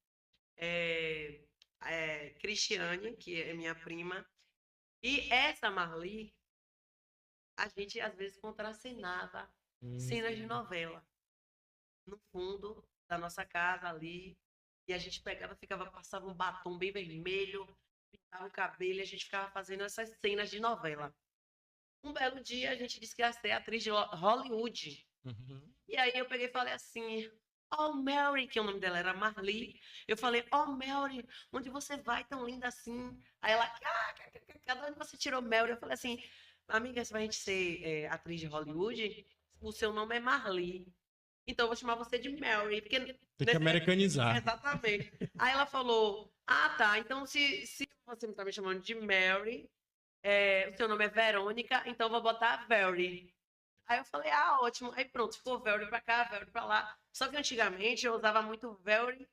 Cristiane, que é minha prima. E essa Marli, a gente às vezes contracenava cenas de novela. No fundo da nossa casa ali. E a gente passava um batom bem vermelho, pintava o cabelo e a gente ficava fazendo essas cenas de novela. Um belo dia a gente disse que ia ser atriz de Hollywood. E aí eu peguei e falei assim, oh Mary, que o nome dela era Marli. Eu falei, oh Mary, onde você vai tão linda assim? Aí ela, cada onde você tirou Mary? Eu falei assim, amiga, se a gente ser atriz de Hollywood, o seu nome é Marli. Então eu vou chamar você de Mary, porque Tem que americanizar. Exatamente. Aí ela falou, ah tá, então se você me tá me chamando de Mary, o seu nome é Verônica, então eu vou botar Very. Aí eu falei, ah, ótimo. Aí pronto, ficou Very pra cá, Very pra lá. Só que antigamente eu usava muito Very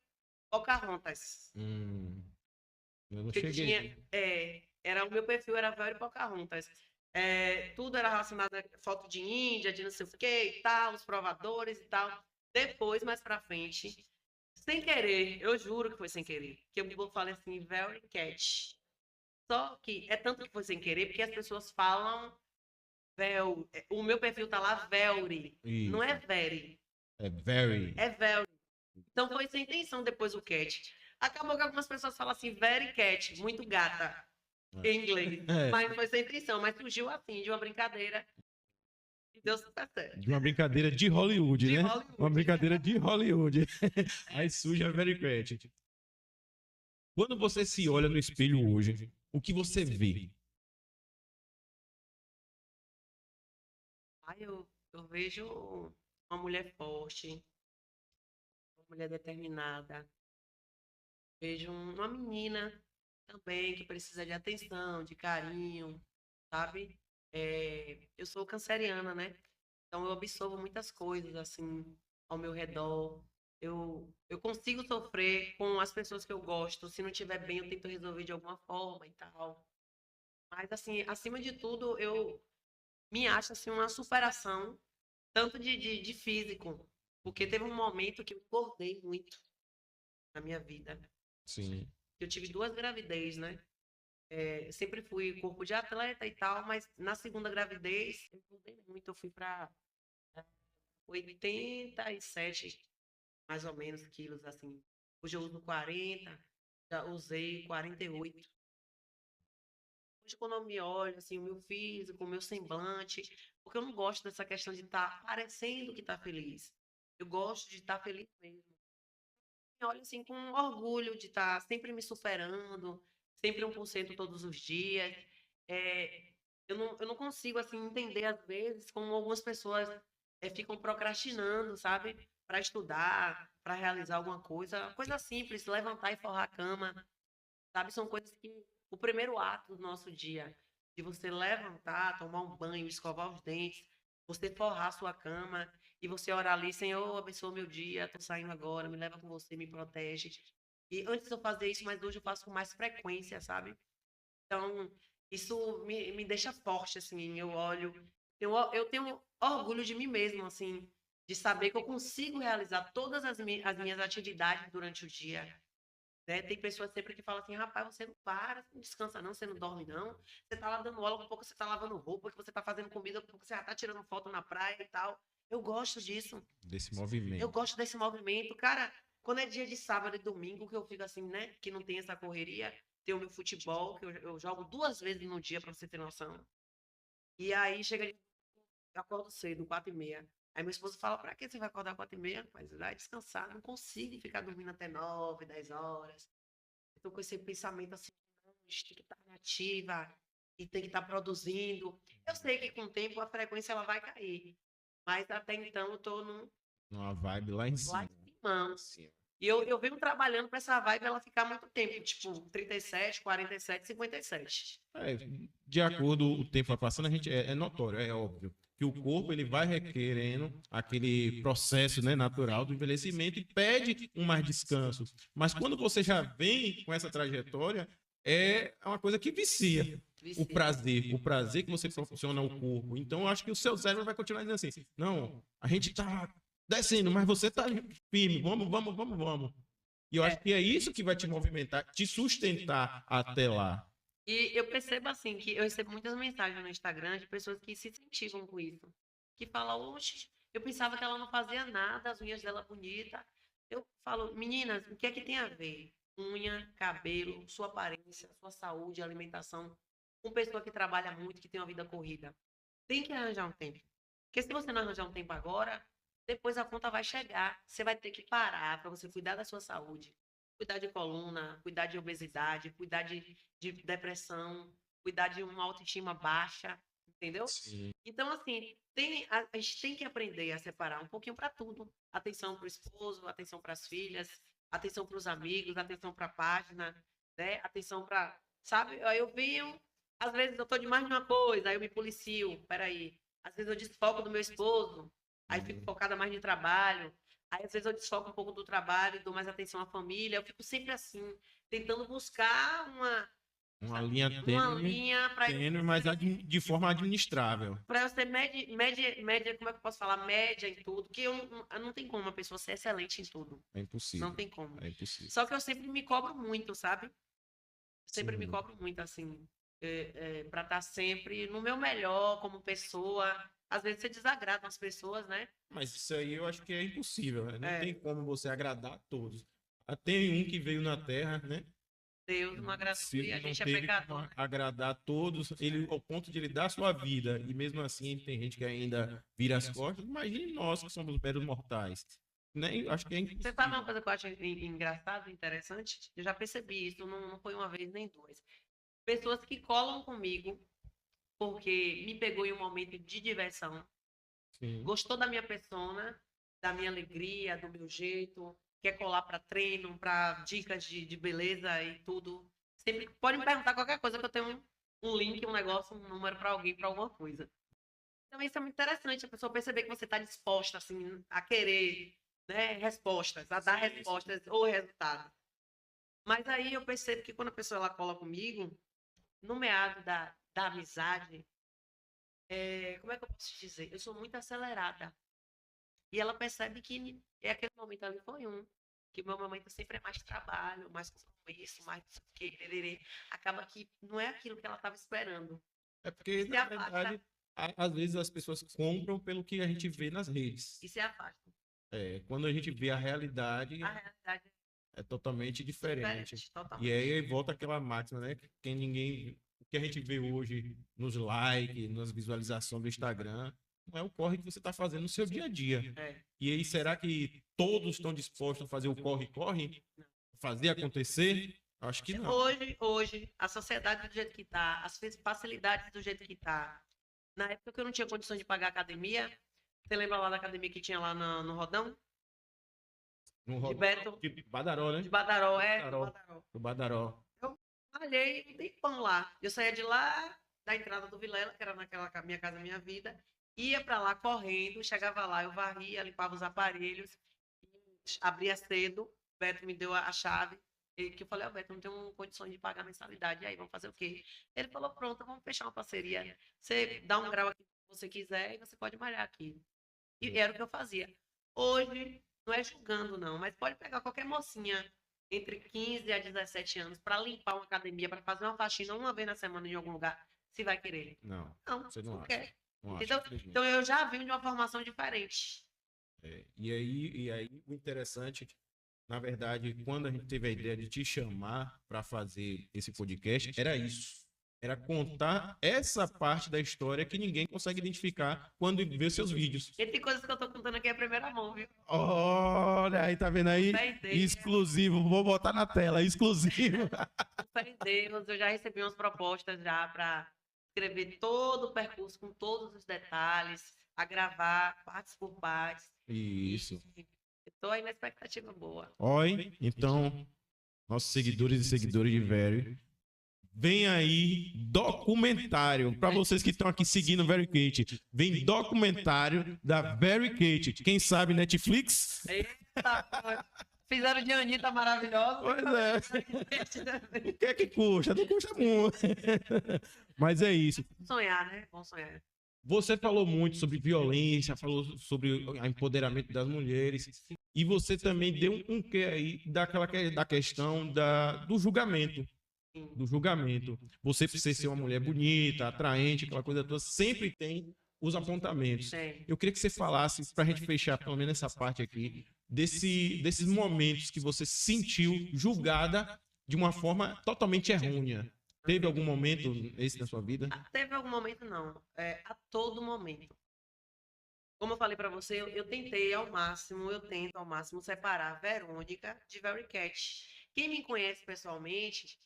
Pocahontas. Eu não Que cheguei. o meu perfil era Very Pocahontas. Tudo era relacionado a foto de Índia, de não sei o que e tal, os provadores e tal. Depois, mais pra frente, sem querer, eu juro que foi sem querer, que eu falei assim, Very Cat. Só que é tanto que foi sem querer, porque as pessoas falam o meu perfil tá lá Velry, não é Very. É Very. É Velry. Então foi sem intenção depois o Cat. Acabou que algumas pessoas falam assim, Very Cat, muito gata, em inglês. Mas foi sem intenção, mas surgiu assim, de uma brincadeira. E deu super certo. De uma brincadeira de Hollywood, De né? Hollywood. Uma brincadeira de Hollywood. Aí surge a Very Cat. Quando você se olha no espelho hoje, o que você vê? Eu vejo uma mulher forte, uma mulher determinada. Vejo uma menina também que precisa de atenção, de carinho, sabe? Eu sou canceriana, né? Então eu absorvo muitas coisas assim ao meu redor. Eu consigo sofrer com as pessoas que eu gosto. Se não estiver bem, eu tento resolver de alguma forma e tal. Mas assim, acima de tudo, eu me acho assim uma superação tanto de físico, porque teve um momento que eu engordei muito na minha vida. Sim. Eu tive duas gravidez, né? Eu sempre fui corpo de atleta e tal, mas na segunda gravidez eu engordei muito. Eu fui para 87, mais ou menos, quilos, assim. Hoje eu uso 40, já usei 48. Hoje, quando eu me olho, assim, o meu físico, o meu semblante, porque eu não gosto dessa questão de estar parecendo que está feliz. Eu gosto de estar feliz mesmo. Eu olho, assim, com orgulho de estar sempre me superando, sempre 1% todos os dias. É, eu não consigo, assim, entender, às vezes, como algumas pessoas ficam procrastinando, sabe? Para estudar, para realizar alguma coisa. Coisa simples, levantar e forrar a cama, sabe? São coisas que o primeiro ato do nosso dia, de você levantar, tomar um banho, escovar os dentes, você forrar a sua cama e você orar ali, Senhor, abençoa meu dia, tô saindo agora, me leva com você, me protege. E antes eu fazia isso, mas hoje eu faço com mais frequência, sabe? Então, isso me deixa forte, assim, eu olho, eu tenho orgulho de mim mesmo, assim, de saber que eu consigo realizar todas as minhas atividades durante o dia, né? Tem pessoas sempre que falam assim, rapaz, você não para, você não descansa não, você não dorme não, você tá lá dando aula, um pouco você tá lavando roupa, que você tá fazendo comida, um pouco você já tá tirando foto na praia e tal. Eu gosto disso, Desse eu movimento. gosto desse movimento. Cara, quando é dia de sábado e domingo, que eu fico assim, né, que não tem essa correria, tem o meu futebol, que eu jogo 2 vezes no dia, pra você ter noção. E aí chega, eu acordo cedo, 4h30. Aí meu esposo fala, pra que você vai acordar 4h30? Mas vai descansar, não consigo ficar dormindo até 9, 10 horas. Estou com esse pensamento assim, não, a gente tem que estar nativa e tem que estar produzindo. Eu sei que com o tempo a frequência ela vai cair, mas até então eu estou Uma vibe lá em lá cima. em cima. E eu venho trabalhando para essa vibe ela ficar muito tempo, tipo 37, 47, 57. É, de acordo o tempo vai passando, a gente é notório, é óbvio que o corpo ele vai requerendo aquele processo, né, natural do envelhecimento e pede um mais descanso. Mas quando você já vem com essa trajetória, é uma coisa que vicia o prazer que você proporciona ao corpo. Então, eu acho que o seu cérebro vai continuar dizendo assim: não, a gente tá descendo, mas você tá firme, vamos, vamos, vamos, vamos. E eu acho É, que é isso que vai te movimentar, te sustentar até lá. e eu percebo assim que eu recebo muitas mensagens no Instagram de pessoas que se incentivam com isso. Que falam, oxe, eu pensava que ela não fazia nada, as unhas dela bonita. Eu falo, meninas, o que é que tem a ver? Unha, cabelo, sua aparência, sua saúde, alimentação, com pessoa que trabalha muito, que tem uma vida corrida. Tem que arranjar um tempo. Porque se você não arranjar um tempo agora, depois a conta vai chegar. Você vai ter que parar para você cuidar da sua saúde. Cuidar de coluna, cuidar de obesidade, cuidar de depressão, cuidar de uma autoestima baixa, entendeu? Sim. Então, assim, a gente tem que aprender a separar um pouquinho para tudo. Atenção para o esposo, atenção para as filhas, atenção para os amigos, atenção para a página, né? Atenção para, sabe? Aí eu venho, às vezes eu tô demais numa coisa, aí eu me policio, peraí. Às vezes eu desfoco do meu esposo, aí fico focada mais no trabalho. Aí às vezes eu desfoco um pouco do trabalho, dou mais atenção à família. Eu fico sempre assim, tentando buscar Uma linha uma tênue, linha para tênue, mas de forma administrável. eu ser média, como é que eu posso falar? Média em tudo, que eu não tem como uma pessoa ser excelente em tudo. É Não impossível. tem como. É impossível. Só que eu sempre me cobro muito, sabe? Sempre me Sim. cobro muito, assim, para estar sempre no meu melhor como pessoa. Às vezes você desagrada as pessoas, né? Mas isso aí eu acho que é impossível, né? Não tem É, como você agradar a todos. Ah, tem um que veio na Terra, né? Deus não agradou Se e a ele não gente é teve pecador, como né? agradar a todos, ele ao ponto de ele dar a sua vida, e mesmo assim tem gente que ainda vira as costas, imagine nós que somos meros mortais. Nem, acho que é Você sabe uma impossível. coisa que eu acho engraçada, interessante? Eu já percebi isso, não foi uma vez nem duas. Pessoas que colam comigo porque me pegou em um momento de diversão, Sim. gostou da minha persona, da minha alegria, do meu jeito, quer colar para treino, para dicas de beleza e tudo. Sempre pode me perguntar qualquer coisa que eu tenho um link, um negócio, um número para alguém, para alguma coisa. Então, isso é muito interessante, a pessoa perceber que você está disposta, assim, a querer, né, respostas, a dar Sim, sim. respostas ou resultados. Mas aí eu percebo que quando a pessoa ela cola comigo, no meado da amizade, como é que eu posso te dizer? Eu sou muito acelerada. E ela percebe que aquele momento ali foi que o meu momento sempre é mais trabalho, mais compromisso, mais não sei o quê, tererê. Acaba que não é aquilo que ela estava esperando. É E porque, se na afasta, verdade, às vezes as pessoas compram pelo que a gente vê nas redes. e se afasta. Quando a gente vê a realidade, A realidade é totalmente é diferente. diferente, E totalmente. aí volta aquela máxima, né? Que ninguém, o que a gente vê hoje nos likes, nas visualizações do Instagram, não é o corre que você está fazendo no seu dia a dia. É. E aí, será que todos estão dispostos a fazer o corre-corre? Fazer acontecer? Acho que não. Hoje, a sociedade do jeito que está, as facilidades do jeito que está. Na época que eu não tinha condições de pagar a academia, você lembra lá da academia que tinha lá no Rodão? No De rodo Beto, de Badaró, né? de Badaró, do Badaró. Badaró. Do Badaró. Eu malhei um tempão lá. Eu saía de lá, da entrada do Vilela, que era naquela minha casa, minha vida, ia para lá correndo, chegava lá, eu varria, limpava os aparelhos, abria cedo, o Beto me deu a chave, que eu falei, Beto, não tenho condições de pagar a mensalidade, e aí, vamos fazer o quê? Ele falou, pronto, vamos fechar uma parceria. Você dá um grau aqui que você quiser e você pode malhar aqui. E era o que eu fazia. Hoje, não é julgando, não, mas pode pegar qualquer mocinha entre 15 a 17 anos para limpar uma academia, para fazer uma faxina uma vez na semana em algum lugar, se vai querer. Não, Não, você não não acha. quer. Não acha, Entendeu? infelizmente. Então eu já vim de uma formação diferente. E aí, o interessante, na verdade, quando a gente teve a ideia de te chamar para fazer esse podcast, era isso. Era contar essa parte da história que ninguém consegue identificar quando vê seus vídeos. E tem coisas que eu tô contando aqui a primeira mão, viu? Olha aí, tá vendo aí? Fé em Deus. Exclusivo, vou botar na tela, exclusivo. Fé em Deus, eu já recebi umas propostas já para escrever todo o percurso com todos os detalhes, a gravar partes por partes. Isso. Estou aí na expectativa boa. Oi, então, nossos seguidores e seguidores de Very, vem aí documentário. Para vocês que estão aqui seguindo o Very Kate, vem documentário da Very Kate. Quem sabe Netflix? Eita, fizeram de Anitta maravilhosa. Pois é. O que é que custa? Não custa muito. Mas é isso. Sonhar, né? Bom sonhar. Você falou muito sobre violência, falou sobre o empoderamento das mulheres. E você também deu um quê aí da questão do julgamento. Do julgamento. Você precisa ser uma mulher bonita, atraente, aquela coisa toda, sempre tem os apontamentos. Sim. Eu queria que você falasse, para a gente fechar pelo menos essa parte aqui, desses momentos que você se sentiu julgada de uma forma totalmente errônea. Teve algum momento esse na sua vida? Teve algum momento, não. A todo momento. Como eu falei para você, eu tentei ao máximo, eu tento ao máximo separar a Verônica de Very Cat. Quem me conhece pessoalmente,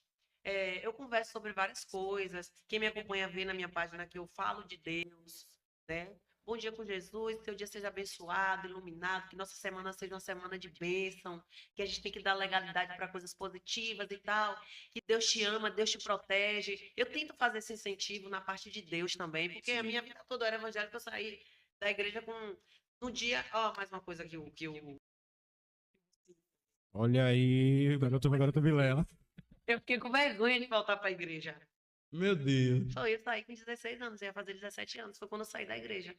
eu converso sobre várias coisas. Quem me acompanha vê na minha página que eu falo de Deus, né? Bom dia com Jesus, que seu dia seja abençoado, iluminado, que nossa semana seja uma semana de bênção, que a gente tem que dar legalidade para coisas positivas e tal, que Deus te ama, Deus te protege. Eu tento fazer esse incentivo na parte de Deus também, porque a minha vida toda era evangélica, eu saí da igreja com no dia, mais uma coisa que eu Olha aí, garoto Vilela. eu fiquei com vergonha de voltar para a igreja. Meu Deus. Só eu saí com 16 anos, ia fazer 17 anos, foi quando eu saí da igreja.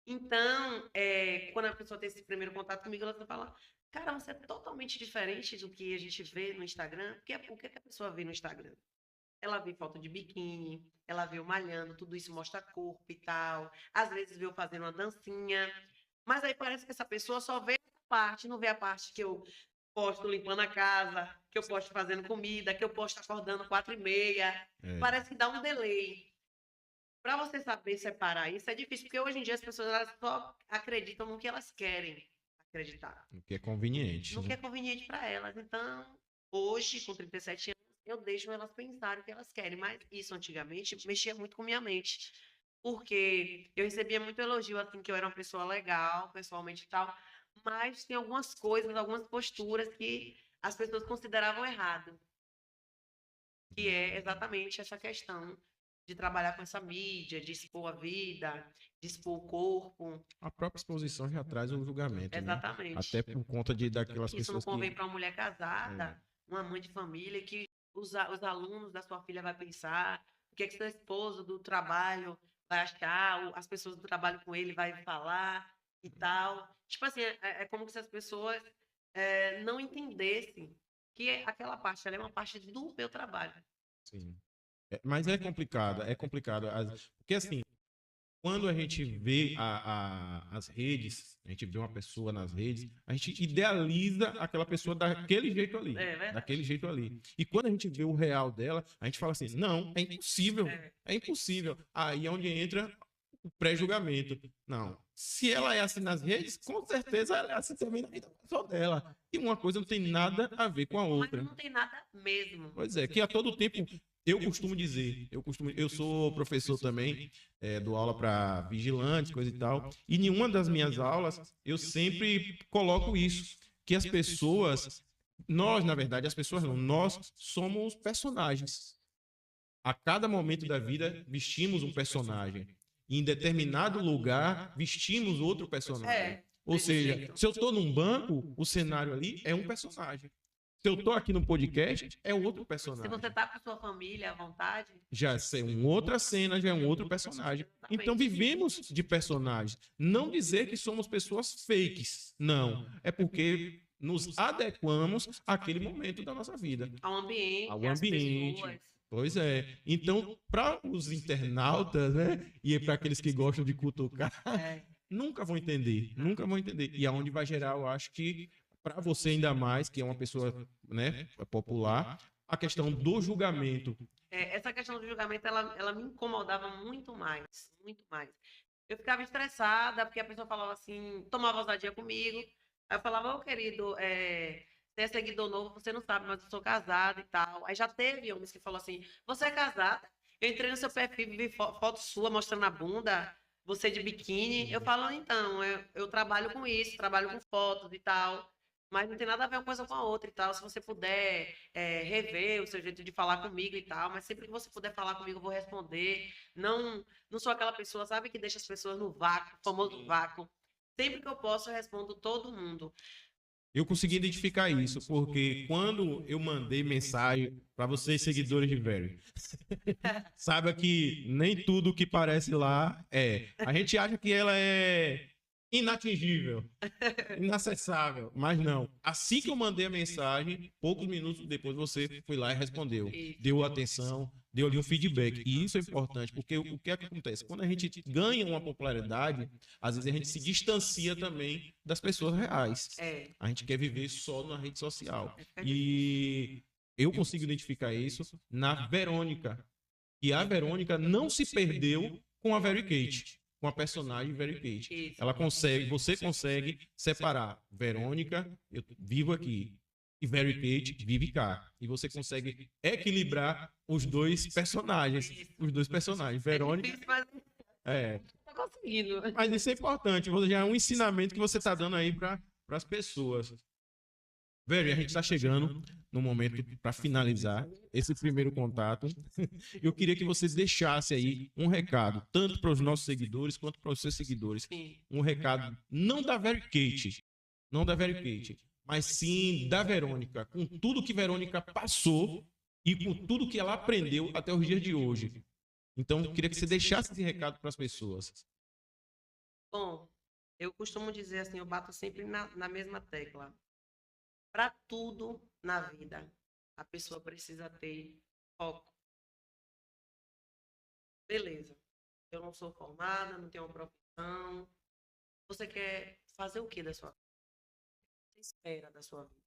Então, quando a pessoa tem esse primeiro contato comigo, ela fala, cara, você é totalmente diferente do que a gente vê no Instagram. O que a pessoa vê no Instagram? Ela vê foto de biquíni, ela vê eu malhando, tudo isso mostra corpo e tal. Às vezes vê eu fazendo uma dancinha. Mas aí parece que essa pessoa só vê essa parte, não vê a parte que eu posto limpando a casa, que eu posto fazendo comida, que eu posto acordando 4h30. Parece que dá um delay. Para você saber separar isso é difícil, porque hoje em dia as pessoas elas só acreditam no que elas querem acreditar. O que é conveniente. No que é conveniente para elas. Então, hoje, com 37 anos, eu deixo elas pensarem o que elas querem. Mas isso, antigamente, mexia muito com minha mente. Porque eu recebia muito elogio, assim, que eu era uma pessoa legal, pessoalmente e tal. Mas tem algumas coisas, algumas posturas que as pessoas consideravam errado. Que é exatamente essa questão de trabalhar com essa mídia, de expor a vida, de expor o corpo. A própria exposição já traz um julgamento, né? Exatamente. Até por conta daquelas Isso não pessoas convém que... para uma mulher casada, uma mãe de família, que os alunos da sua filha vai pensar, o que é que seu esposo do trabalho vai achar, as pessoas do trabalho com ele vai falar e tal. Tipo assim, é como se as pessoas não entendessem que aquela parte ela é uma parte do meu trabalho. Sim. Mas é complicado, é complicado. Porque assim, quando a gente vê as redes, a gente vê uma pessoa nas redes, a gente idealiza aquela pessoa daquele jeito ali. É verdade. Daquele jeito ali. E quando a gente vê o real dela, a gente fala assim: não, é impossível. É impossível. Aí é onde entra o pré-julgamento. Não. Se ela é assim nas redes, com certeza ela é assim também na vida pessoal dela. E uma coisa não tem nada a ver com a outra. Mas não tem nada mesmo. Pois é, que a todo tempo eu costumo dizer, eu sou professor também, dou aula para vigilantes, coisa e tal, e em uma das minhas aulas eu sempre coloco isso, que as pessoas, nós, na verdade, as pessoas não, nós somos personagens. A cada momento da vida vestimos um personagem. E em determinado lugar vestimos outro personagem. Ou seja, se eu estou num banco, o cenário ali é um personagem. Se eu estou aqui no podcast, é outro Se personagem. você tá com sua família à vontade, Já é uma outra cena, já é um outro personagem. Então vivemos de personagens. Não dizer que somos pessoas fakes. Não. É porque nos adequamos àquele momento da nossa vida. ao ambiente, Ao às ambiente. pessoas. Pois é. Então, para os internautas, né? E para aqueles que gostam de cutucar, nunca vão entender. Nunca vão entender. E aonde vai gerar, eu acho que para você ainda mais, que é uma pessoa, né, popular, a questão do julgamento. Essa questão do julgamento, ela me incomodava muito mais, muito mais. Eu ficava estressada, porque a pessoa falava assim, tomava ousadia comigo. Aí eu falava, ô querido, você é seguidor novo, você não sabe, mas eu sou casada e tal. Aí já teve homens que falou assim, você é casada? Eu entrei no seu perfil, vi foto sua mostrando a bunda, você de biquíni. Eu falo, então, eu trabalho com isso, trabalho com fotos e tal. Mas não tem nada a ver uma coisa com a outra e tal. Se você puder rever o seu jeito de falar comigo e tal, mas sempre que você puder falar comigo, eu vou responder. Não sou aquela pessoa, sabe, que deixa as pessoas no vácuo, famoso vácuo. Sempre que eu posso, eu respondo todo mundo. Eu consegui identificar isso, porque quando eu mandei mensagem para vocês, seguidores de Very, saiba que nem tudo que parece lá é. A gente acha que ela é inatingível, inacessável, mas não. Assim que eu mandei a mensagem, poucos minutos depois você foi lá e respondeu, deu atenção, deu ali um feedback. E isso é importante, porque o que é que acontece? Quando a gente ganha uma popularidade, às vezes a gente se distancia também das pessoas reais. A gente quer viver só na rede social. E eu consigo identificar isso na Verônica. E a Verônica não se perdeu com a Very Kate, com a personagem Very Kate. Ela consegue, você consegue separar Verônica, eu vivo aqui, e Very Kate vive cá. E você consegue equilibrar os dois personagens. Os dois personagens. Verônica. Tá conseguindo. Mas isso é importante. Já é um ensinamento que você está dando aí para as pessoas. Very, a gente está chegando no momento para finalizar esse primeiro contato. Eu queria que você deixasse aí um recado, tanto para os nossos seguidores quanto para os seus seguidores. Um recado não da Very Kate, não da Very Kate, mas sim da Verônica, com tudo que Verônica passou e com tudo que ela aprendeu até os dias de hoje. Então, eu queria que você deixasse esse recado para as pessoas. Bom, eu costumo dizer assim, eu bato sempre na mesma tecla. Para tudo na vida, a pessoa precisa ter foco. Beleza, eu não sou formada, não tenho uma profissão. Você quer fazer o que da sua vida? Você espera da sua vida?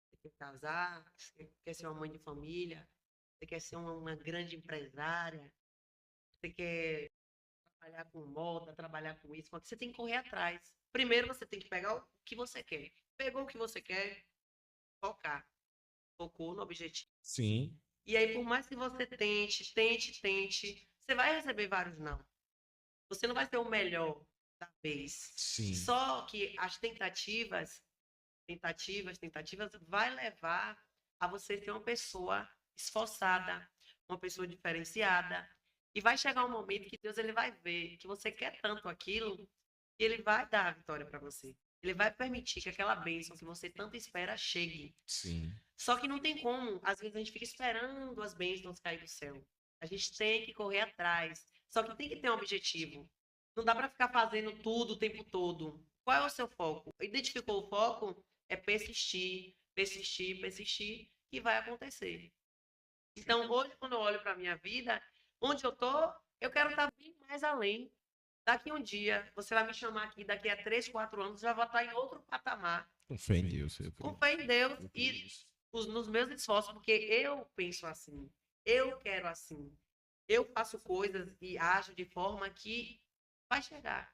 Você quer casar? Você quer ser uma mãe de família? Você quer ser uma grande empresária? Você quer trabalhar com moda, trabalhar com isso? Você tem que correr atrás. Primeiro você tem que pegar o que você quer. Pegou o que você quer, focar. Focou no objetivo. Sim. E aí, por mais que você tente, você vai receber vários não. Você não vai ser o melhor da vez. Sim. Só que as tentativas vai levar a você ser uma pessoa esforçada, uma pessoa diferenciada. E vai chegar um momento que Deus ele vai ver que você quer tanto aquilo, e ele vai dar a vitória para você. Ele vai permitir que aquela bênção que você tanto espera chegue. Sim. Só que não tem como. Às vezes a gente fica esperando as bênçãos cair do céu. A gente tem que correr atrás. Só que tem que ter um objetivo. Não dá para ficar fazendo tudo o tempo todo. Qual é o seu foco? Identificou o foco? É persistir, persistir, persistir, e vai acontecer. Então, hoje, quando eu olho para a minha vida, onde eu tô, eu quero estar bem mais além. Daqui um dia, você vai me chamar aqui, daqui a 3, 4 anos, já vou estar em outro patamar. Com fé em Deus. Com fé em Deus e nos meus esforços, porque eu penso assim, eu quero assim. Eu faço coisas e ajo de forma que vai chegar.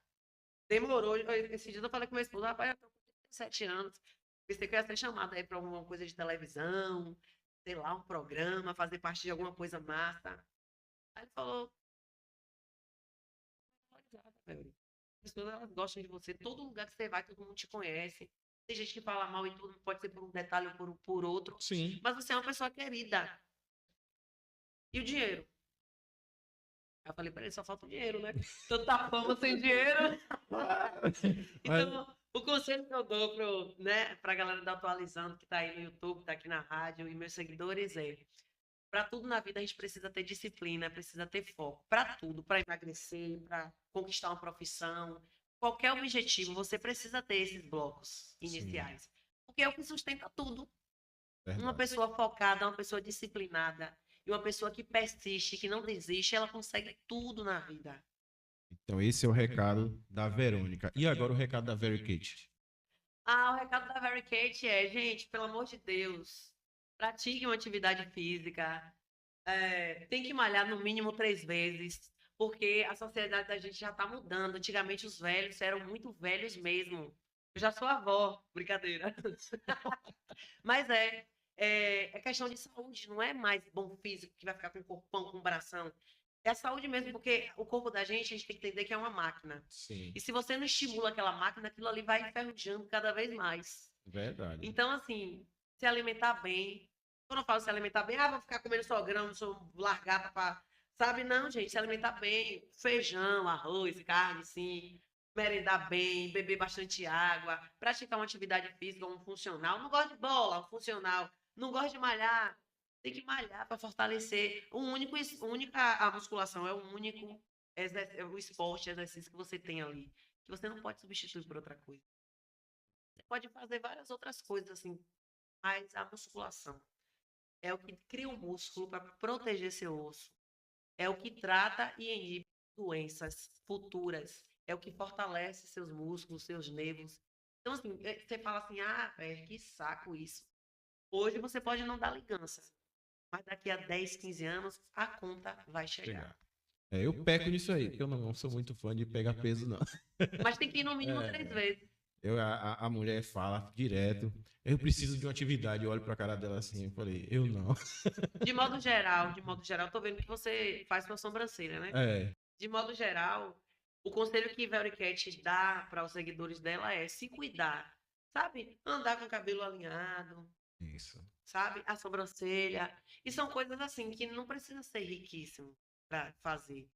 Demorou. Esse dia eu falei com meu esposo, rapaz, eu tô com 37 anos. Pensei que eu ia ser chamada aí para alguma coisa de televisão, sei lá, um programa, fazer parte de alguma coisa massa. Aí ele falou, velho. As pessoas elas gostam de você. Todo lugar que você vai, todo mundo te conhece. Tem gente que fala mal e tudo, pode ser por um detalhe ou por outro. Sim. Mas você é uma pessoa querida. E o dinheiro? Aí eu falei, peraí, só falta o dinheiro, né? Tanta fama sem dinheiro. Então, o conselho que eu dou pra galera da Atualizando, que tá aí no YouTube, tá aqui na rádio, e meus seguidores para tudo na vida a gente precisa ter disciplina, precisa ter foco. Para tudo, para emagrecer, para conquistar uma profissão, qualquer objetivo, você precisa ter esses blocos iniciais. Sim. Porque é o que sustenta tudo. Verdade. Uma pessoa focada, uma pessoa disciplinada e uma pessoa que persiste, que não desiste, ela consegue tudo na vida. Então esse é o recado da Verônica. E agora o recado da Very Kate? O recado da Very Kate é, gente, pelo amor de Deus, pratique uma atividade física, tem que malhar no mínimo 3 vezes, porque a sociedade da gente já está mudando. Antigamente os velhos eram muito velhos mesmo. Eu já sou avó, brincadeira. Mas é questão de saúde, não é mais bom físico que vai ficar com corpão, com bração. É a saúde mesmo, porque o corpo da gente, a gente tem que entender que é uma máquina. Sim. E se você não estimula aquela máquina, aquilo ali vai enferrujando cada vez mais. Verdade. Então, assim, se alimentar bem. Quando eu falo se alimentar bem, vou ficar comendo só grão, só largar pra... Sabe? Não, gente, se alimentar bem. Feijão, arroz, carne, sim. Merendar bem, beber bastante água. Praticar uma atividade física, um funcional. Não gosto de bola, um funcional. Não gosto de malhar. Tem que malhar para fortalecer. A musculação é o único o esporte, exercício que você tem ali. Que você não pode substituir por outra coisa. Você pode fazer várias outras coisas, assim, mas a musculação é o que cria o músculo para proteger seu osso. É o que trata e inibe doenças futuras. É o que fortalece seus músculos, seus nervos. Então, assim, você fala assim, velho, que saco isso. Hoje você pode não dar ligança, mas daqui a 10, 15 anos, a conta vai chegar. Eu peco nisso aí, porque eu não sou muito fã de pegar peso, não. Mas tem que ir no mínimo 3 vezes. A mulher fala direto, eu preciso de uma atividade. Eu olho pra cara dela assim, eu falei, eu não. De modo geral, tô vendo que você faz sua sobrancelha, né? De modo geral, o conselho que Very Cat dá para os seguidores dela é se cuidar, sabe? Andar com o cabelo alinhado. Isso. Sabe? A sobrancelha. E são coisas assim que não precisa ser riquíssimo para fazer.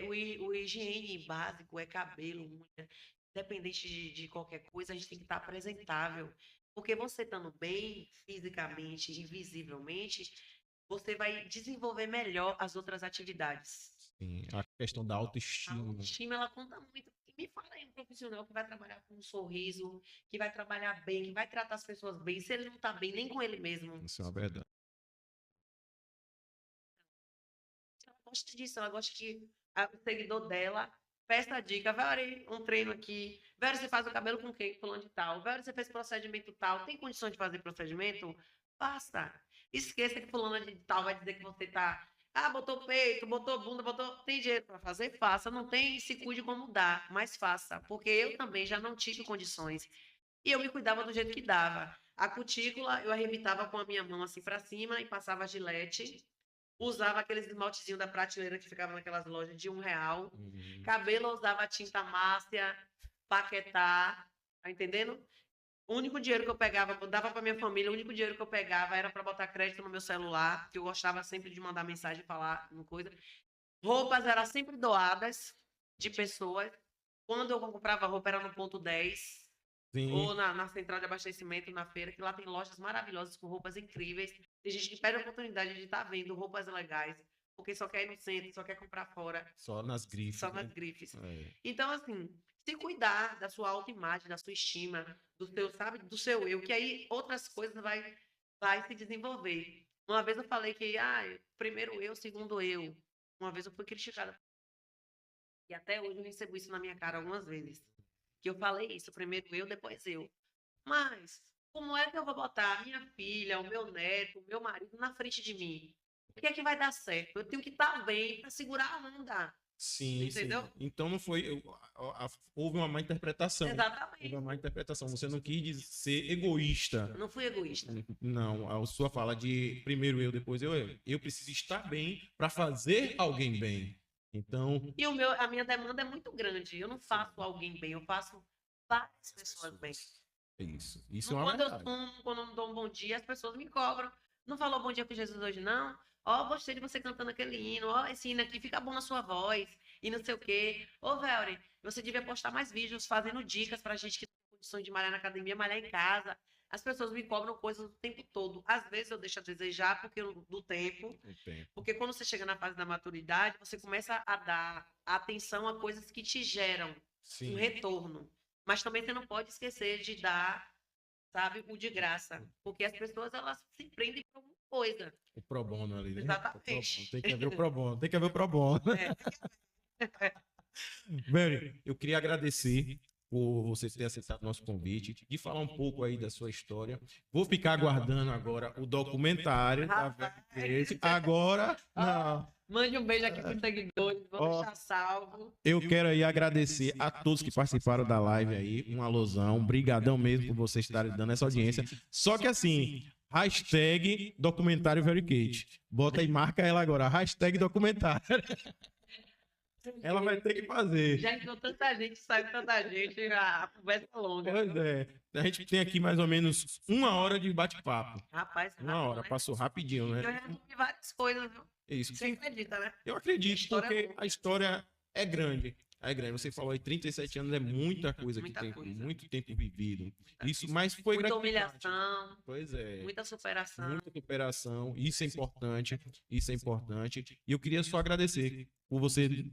O higiene básico é cabelo, unha. Independente de qualquer coisa, a gente tem que estar apresentável. Porque você estando bem fisicamente e visivelmente, você vai desenvolver melhor as outras atividades. Sim, a questão da autoestima. A autoestima, ela conta muito. E me fala aí um profissional que vai trabalhar com um sorriso, que vai trabalhar bem, que vai tratar as pessoas bem, se ele não está bem nem com ele mesmo. Isso é uma verdade. Ela gosta disso, ela gosta que o seguidor dela peça a dica, vai um treino aqui, Vera, você faz o cabelo com quem? Fulano de tal. Vera, você fez procedimento tal, tem condições de fazer procedimento? Faça. Esqueça que fulano de tal vai dizer que você tá... botou peito, botou bunda, tem dinheiro para fazer? Faça. Não tem, se cuide como dá, mas faça. Porque eu também já não tive condições. E eu me cuidava do jeito que dava. A cutícula, eu arrebitava com a minha mão assim para cima e passava gilete. Usava aqueles esmaltezinhos da prateleira que ficava naquelas lojas de R$1. Cabelo, eu usava tinta márcia, Paquetá, tá entendendo? O único dinheiro que eu pegava, eu dava para minha família, o único dinheiro que eu pegava era para botar crédito no meu celular, que eu gostava sempre de mandar mensagem e falar uma coisa. Roupas eram sempre doadas de pessoas. Quando eu comprava roupa era no ponto 10 ou Sim. na central de abastecimento, na feira, que lá tem lojas maravilhosas com roupas incríveis. Tem gente que perde a oportunidade de estar vendo roupas legais, porque só quer ir no centro, só quer comprar fora, Só nas grifes, só nas né? grifes. É. Então, assim, se cuidar da sua autoimagem, da sua estima, do seu, sabe, do seu eu, que aí outras coisas vai se desenvolver. Uma vez eu falei que, primeiro eu, segundo eu. Uma vez eu fui criticada. E até hoje eu recebo isso na minha cara algumas vezes. Que eu falei isso, primeiro eu, depois eu. Mas, como é que eu vou botar a minha filha, o meu neto, o meu marido na frente de mim? O que é que vai dar certo? Eu tenho que estar bem para segurar a onda. Sim, sim. Entendeu? Então não foi. Houve uma má interpretação. Houve Exatamente. uma má interpretação. Você não quis ser egoísta. Não fui egoísta. Não, a sua fala de primeiro eu, depois eu. Eu preciso estar bem para fazer alguém bem. Então. E a minha demanda é muito grande. Eu não faço alguém bem, eu faço várias pessoas bem. Isso. Isso é uma Quando eu verdade. sumo, quando eu não dou um bom dia, as pessoas me cobram. Não falou bom dia com Jesus hoje, não? Ó, gostei de você cantando aquele hino. Ó, esse hino aqui fica bom na sua voz. E não sei o quê. Ô, Velry, você devia postar mais vídeos fazendo dicas pra gente que tem condições de malhar na academia, malhar em casa. As pessoas me cobram coisas o tempo todo. Às vezes eu deixo a desejar do tempo. Porque quando você chega na fase da maturidade, você começa a dar atenção a coisas que te geram um retorno. Mas também você não pode esquecer de dar, sabe, o de graça. Porque as pessoas, elas se prendem por alguma coisa. O pro bono ali, né? Exatamente. Tem que haver o pro bono. Tem que haver o pro bono. Velho, eu queria agradecer por você ter aceitado nosso convite, de falar um pouco aí da sua história. Vou ficar aguardando agora o documentário da Vericate. Agora, não. Mande um beijo aqui para os seguidores, vou deixar salvo. Eu quero aí agradecer a todos que participaram da live aí, um alusão, brigadão mesmo por vocês estarem dando essa audiência. Só que assim, hashtag documentário Vericate. Bota aí, marca ela agora, hashtag documentário. Ela vai ter que fazer. Já entrou tanta gente, saiu tanta gente, a conversa é longa. Pois é. A gente tem aqui mais ou menos 1 hora de bate-papo. Rapaz, 1 hora, né? Passou rapidinho, né? Eu resumi várias coisas, viu? Isso. Você acredita, né? Eu acredito, porque a história é grande. É grande. Você falou aí, 37 anos é muita coisa que tem, muito tempo vivido. Isso, mas foi muita humilhação. Pois é. Muita superação. Muita superação. Isso é importante. Isso é importante. E eu queria só agradecer por você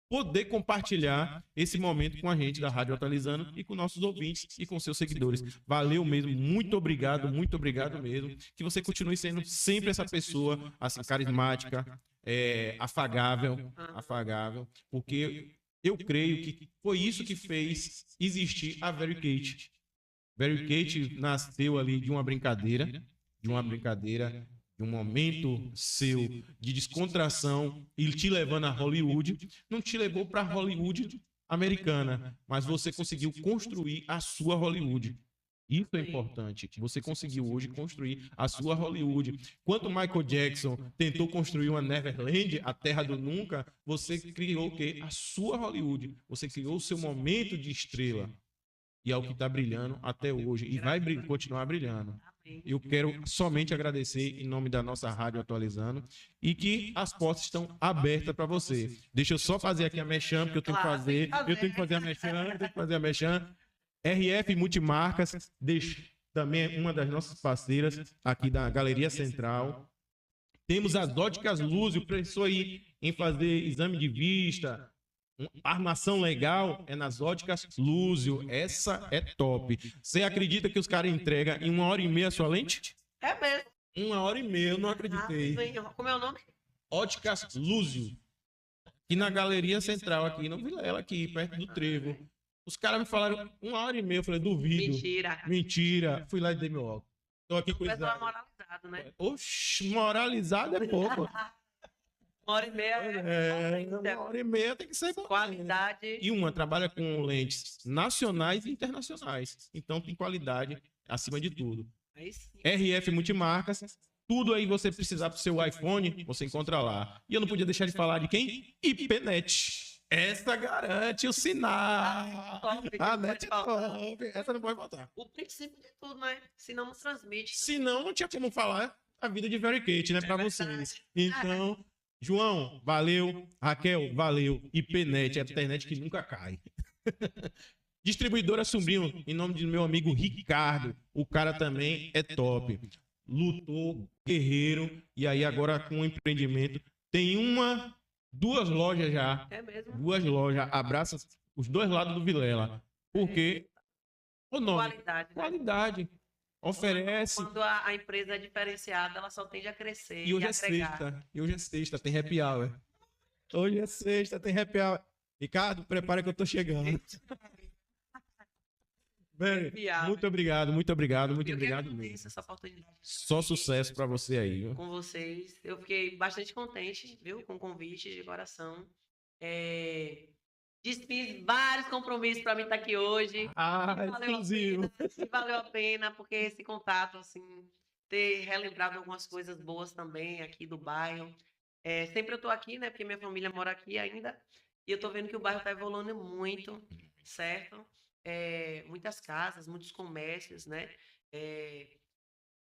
poder compartilhar esse momento com a gente da Rádio Atualizando e com nossos ouvintes e com seus seguidores. Valeu mesmo, muito obrigado mesmo. Que você continue sendo sempre essa pessoa assim carismática, afagável, porque eu creio que foi isso que fez existir a Vericate. Vericate nasceu ali de uma brincadeira, de um momento seu de descontração e te levando a Hollywood, não te levou para Hollywood americana, mas você conseguiu construir a sua Hollywood. Isso é importante. Você conseguiu hoje construir a sua Hollywood. Quando Michael Jackson tentou construir uma Neverland, a terra do nunca, você criou o quê? A sua Hollywood. Você criou o seu momento de estrela. E é o que está brilhando até hoje. E vai continuar brilhando. Eu quero somente agradecer em nome da nossa Rádio Atualizando e que as portas estão abertas para você. Deixa eu só fazer aqui a mechan, porque eu tenho que fazer. Eu tenho que fazer a mechan. RF Multimarcas, também uma das nossas parceiras aqui da Galeria Central. Temos as óticas Lúzio, pensou aí em fazer exame de vista. Armação legal é nas óticas Lúzio. Essa é top. Você acredita que os caras entregam em 1h30 a sua lente? É mesmo. 1h30, eu não acreditei. Como é o nome? Óticas Lúzio. Aqui na Galeria Central, aqui no Vilela, aqui perto do Trevo. Os caras me falaram 1h30, eu falei, duvido. Mentira. Fui lá e dei meu óculos. Tô aqui com isso. Mas moralizado, né? Oxi, moralizado é pouco. 1h30 1h30 tem que ser qualidade. E uma trabalha com lentes nacionais e internacionais. Então tem qualidade acima de tudo. RF Multimarcas. Tudo aí você precisar pro seu iPhone, você encontra lá. E eu não podia deixar de falar de quem? IPNet. Essa garante o sinal. A net é top. Essa não pode faltar. O princípio de tudo, né? Senão não transmite. Senão não tinha como falar a vida de Vericate, né? Pra vocês. Então... João, valeu. Raquel, valeu. IPnet, a internet que nunca cai. Distribuidora Sombrinho, em nome do meu amigo Ricardo. O cara também é top. Lutou, guerreiro. E aí agora com o empreendimento. Tem duas lojas já. É mesmo? Duas lojas. Abraça os dois lados do Vilela. Porque o nome. Qualidade. Né? Qualidade. Oferece. Quando a empresa é diferenciada, ela só tende a crescer. E hoje é agregar. sexta. E hoje é sexta, tem happy hour. Hoje é sexta, tem happy hour. Ricardo, prepara que eu tô chegando. Velho, muito obrigado, muito obrigado, muito obrigado mesmo. Essa oportunidade. Só sucesso pra você aí, viu? Com vocês. Eu fiquei bastante contente, viu? Com o convite de coração. Desfiz vários compromissos para mim estar aqui hoje. Exclusivo. Valeu a pena, porque esse contato, assim, ter relembrado algumas coisas boas também aqui do bairro. Sempre eu tô aqui, né? Porque minha família mora aqui ainda. E eu tô vendo que o bairro tá evoluindo muito, certo? Muitas casas, muitos comércios, né?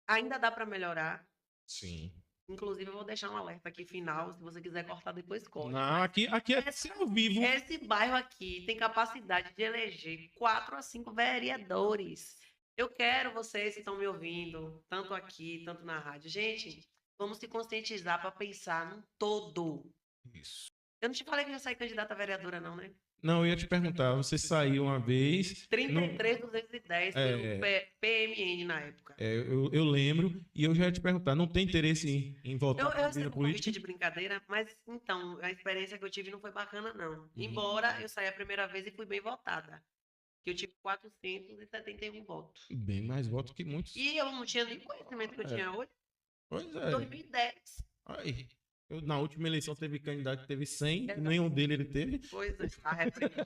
Ainda dá para melhorar. Sim. Inclusive, eu vou deixar um alerta aqui final, se você quiser cortar depois, corta. Não, aqui é ao vivo. Esse bairro aqui tem capacidade de eleger 4 a 5 vereadores. Eu quero vocês que estão me ouvindo, tanto aqui, tanto na rádio. Gente, vamos se conscientizar para pensar num todo. Isso. Eu não te falei que eu ia sair candidata a vereadora, não, né? Não, eu ia te perguntar, você saiu uma vez... 33.210 pelo PMN na época. Eu lembro, e eu já ia te perguntar, não tem interesse em voltar para a vida política? Eu recebi de brincadeira, mas então, a experiência que eu tive não foi bacana, não. Embora eu saí a primeira vez e fui bem votada. Que eu tive 471 votos. Bem mais votos que muitos. E eu não tinha nem conhecimento que eu tinha hoje. Pois é. 2010. Aí... na última eleição teve candidato que teve 100, e nenhum dele ele teve. Pois é, está reprimido.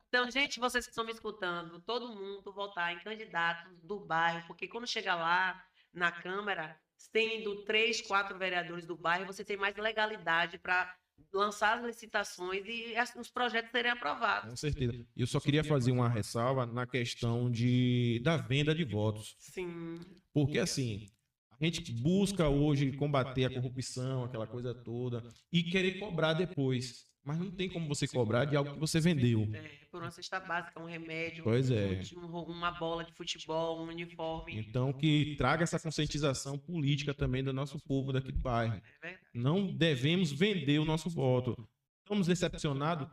Então, gente, vocês que estão me escutando, todo mundo votar em candidatos do bairro, porque quando chega lá na Câmara, tendo 3, 4 vereadores do bairro, você tem mais legalidade para lançar as licitações e os projetos serem aprovados. Com certeza. Eu só queria fazer uma ressalva na questão da venda de votos. Sim. Porque assim... a gente busca hoje combater a corrupção, aquela coisa toda, e querer cobrar depois. Mas não tem como você cobrar de algo que você vendeu. Por uma cesta básica, um remédio, pois é. uma bola de futebol, um uniforme. Então, que traga essa conscientização política também do nosso povo daqui do bairro. Não devemos vender o nosso voto. Estamos decepcionados?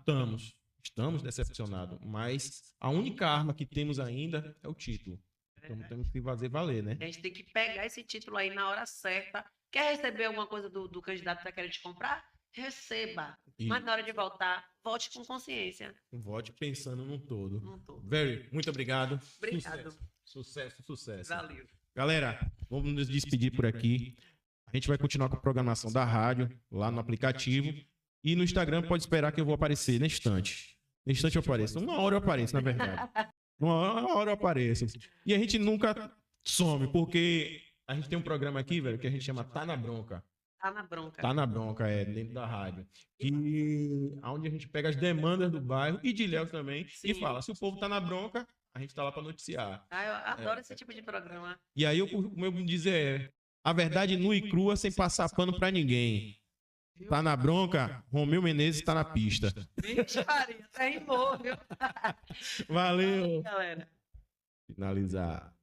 Estamos decepcionados. Mas a única arma que temos ainda é o título. Então temos que fazer valer, né? A gente tem que pegar esse título aí na hora certa. Quer receber alguma coisa do candidato que está querendo te comprar? Receba. Mas na hora de votar, vote com consciência. Vote pensando num todo. Very, muito obrigado. Obrigado. Sucesso. Valeu. Galera, vamos nos despedir por aqui. A gente vai continuar com a programação da rádio, lá no aplicativo. E no Instagram pode esperar que eu vou aparecer na instante. Na instante eu apareço. Uma hora eu apareço, na verdade. Uma hora eu apareço. E a gente nunca some, porque a gente tem um programa aqui, velho, que a gente chama Tá na Bronca. Tá na Bronca. Tá na Bronca, dentro da rádio. E onde a gente pega as demandas do bairro e de Ilhéus também. Sim. E fala, se o povo tá na bronca, a gente tá lá pra noticiar. Eu adoro esse tipo de programa. E aí, o meu dizer a verdade nua e crua, sem passar pano pra ninguém. Tá na bronca, Romeu Menezes tá na pista. Vixe, Maria, até rimou, viu? Valeu. Galera. Finalizar.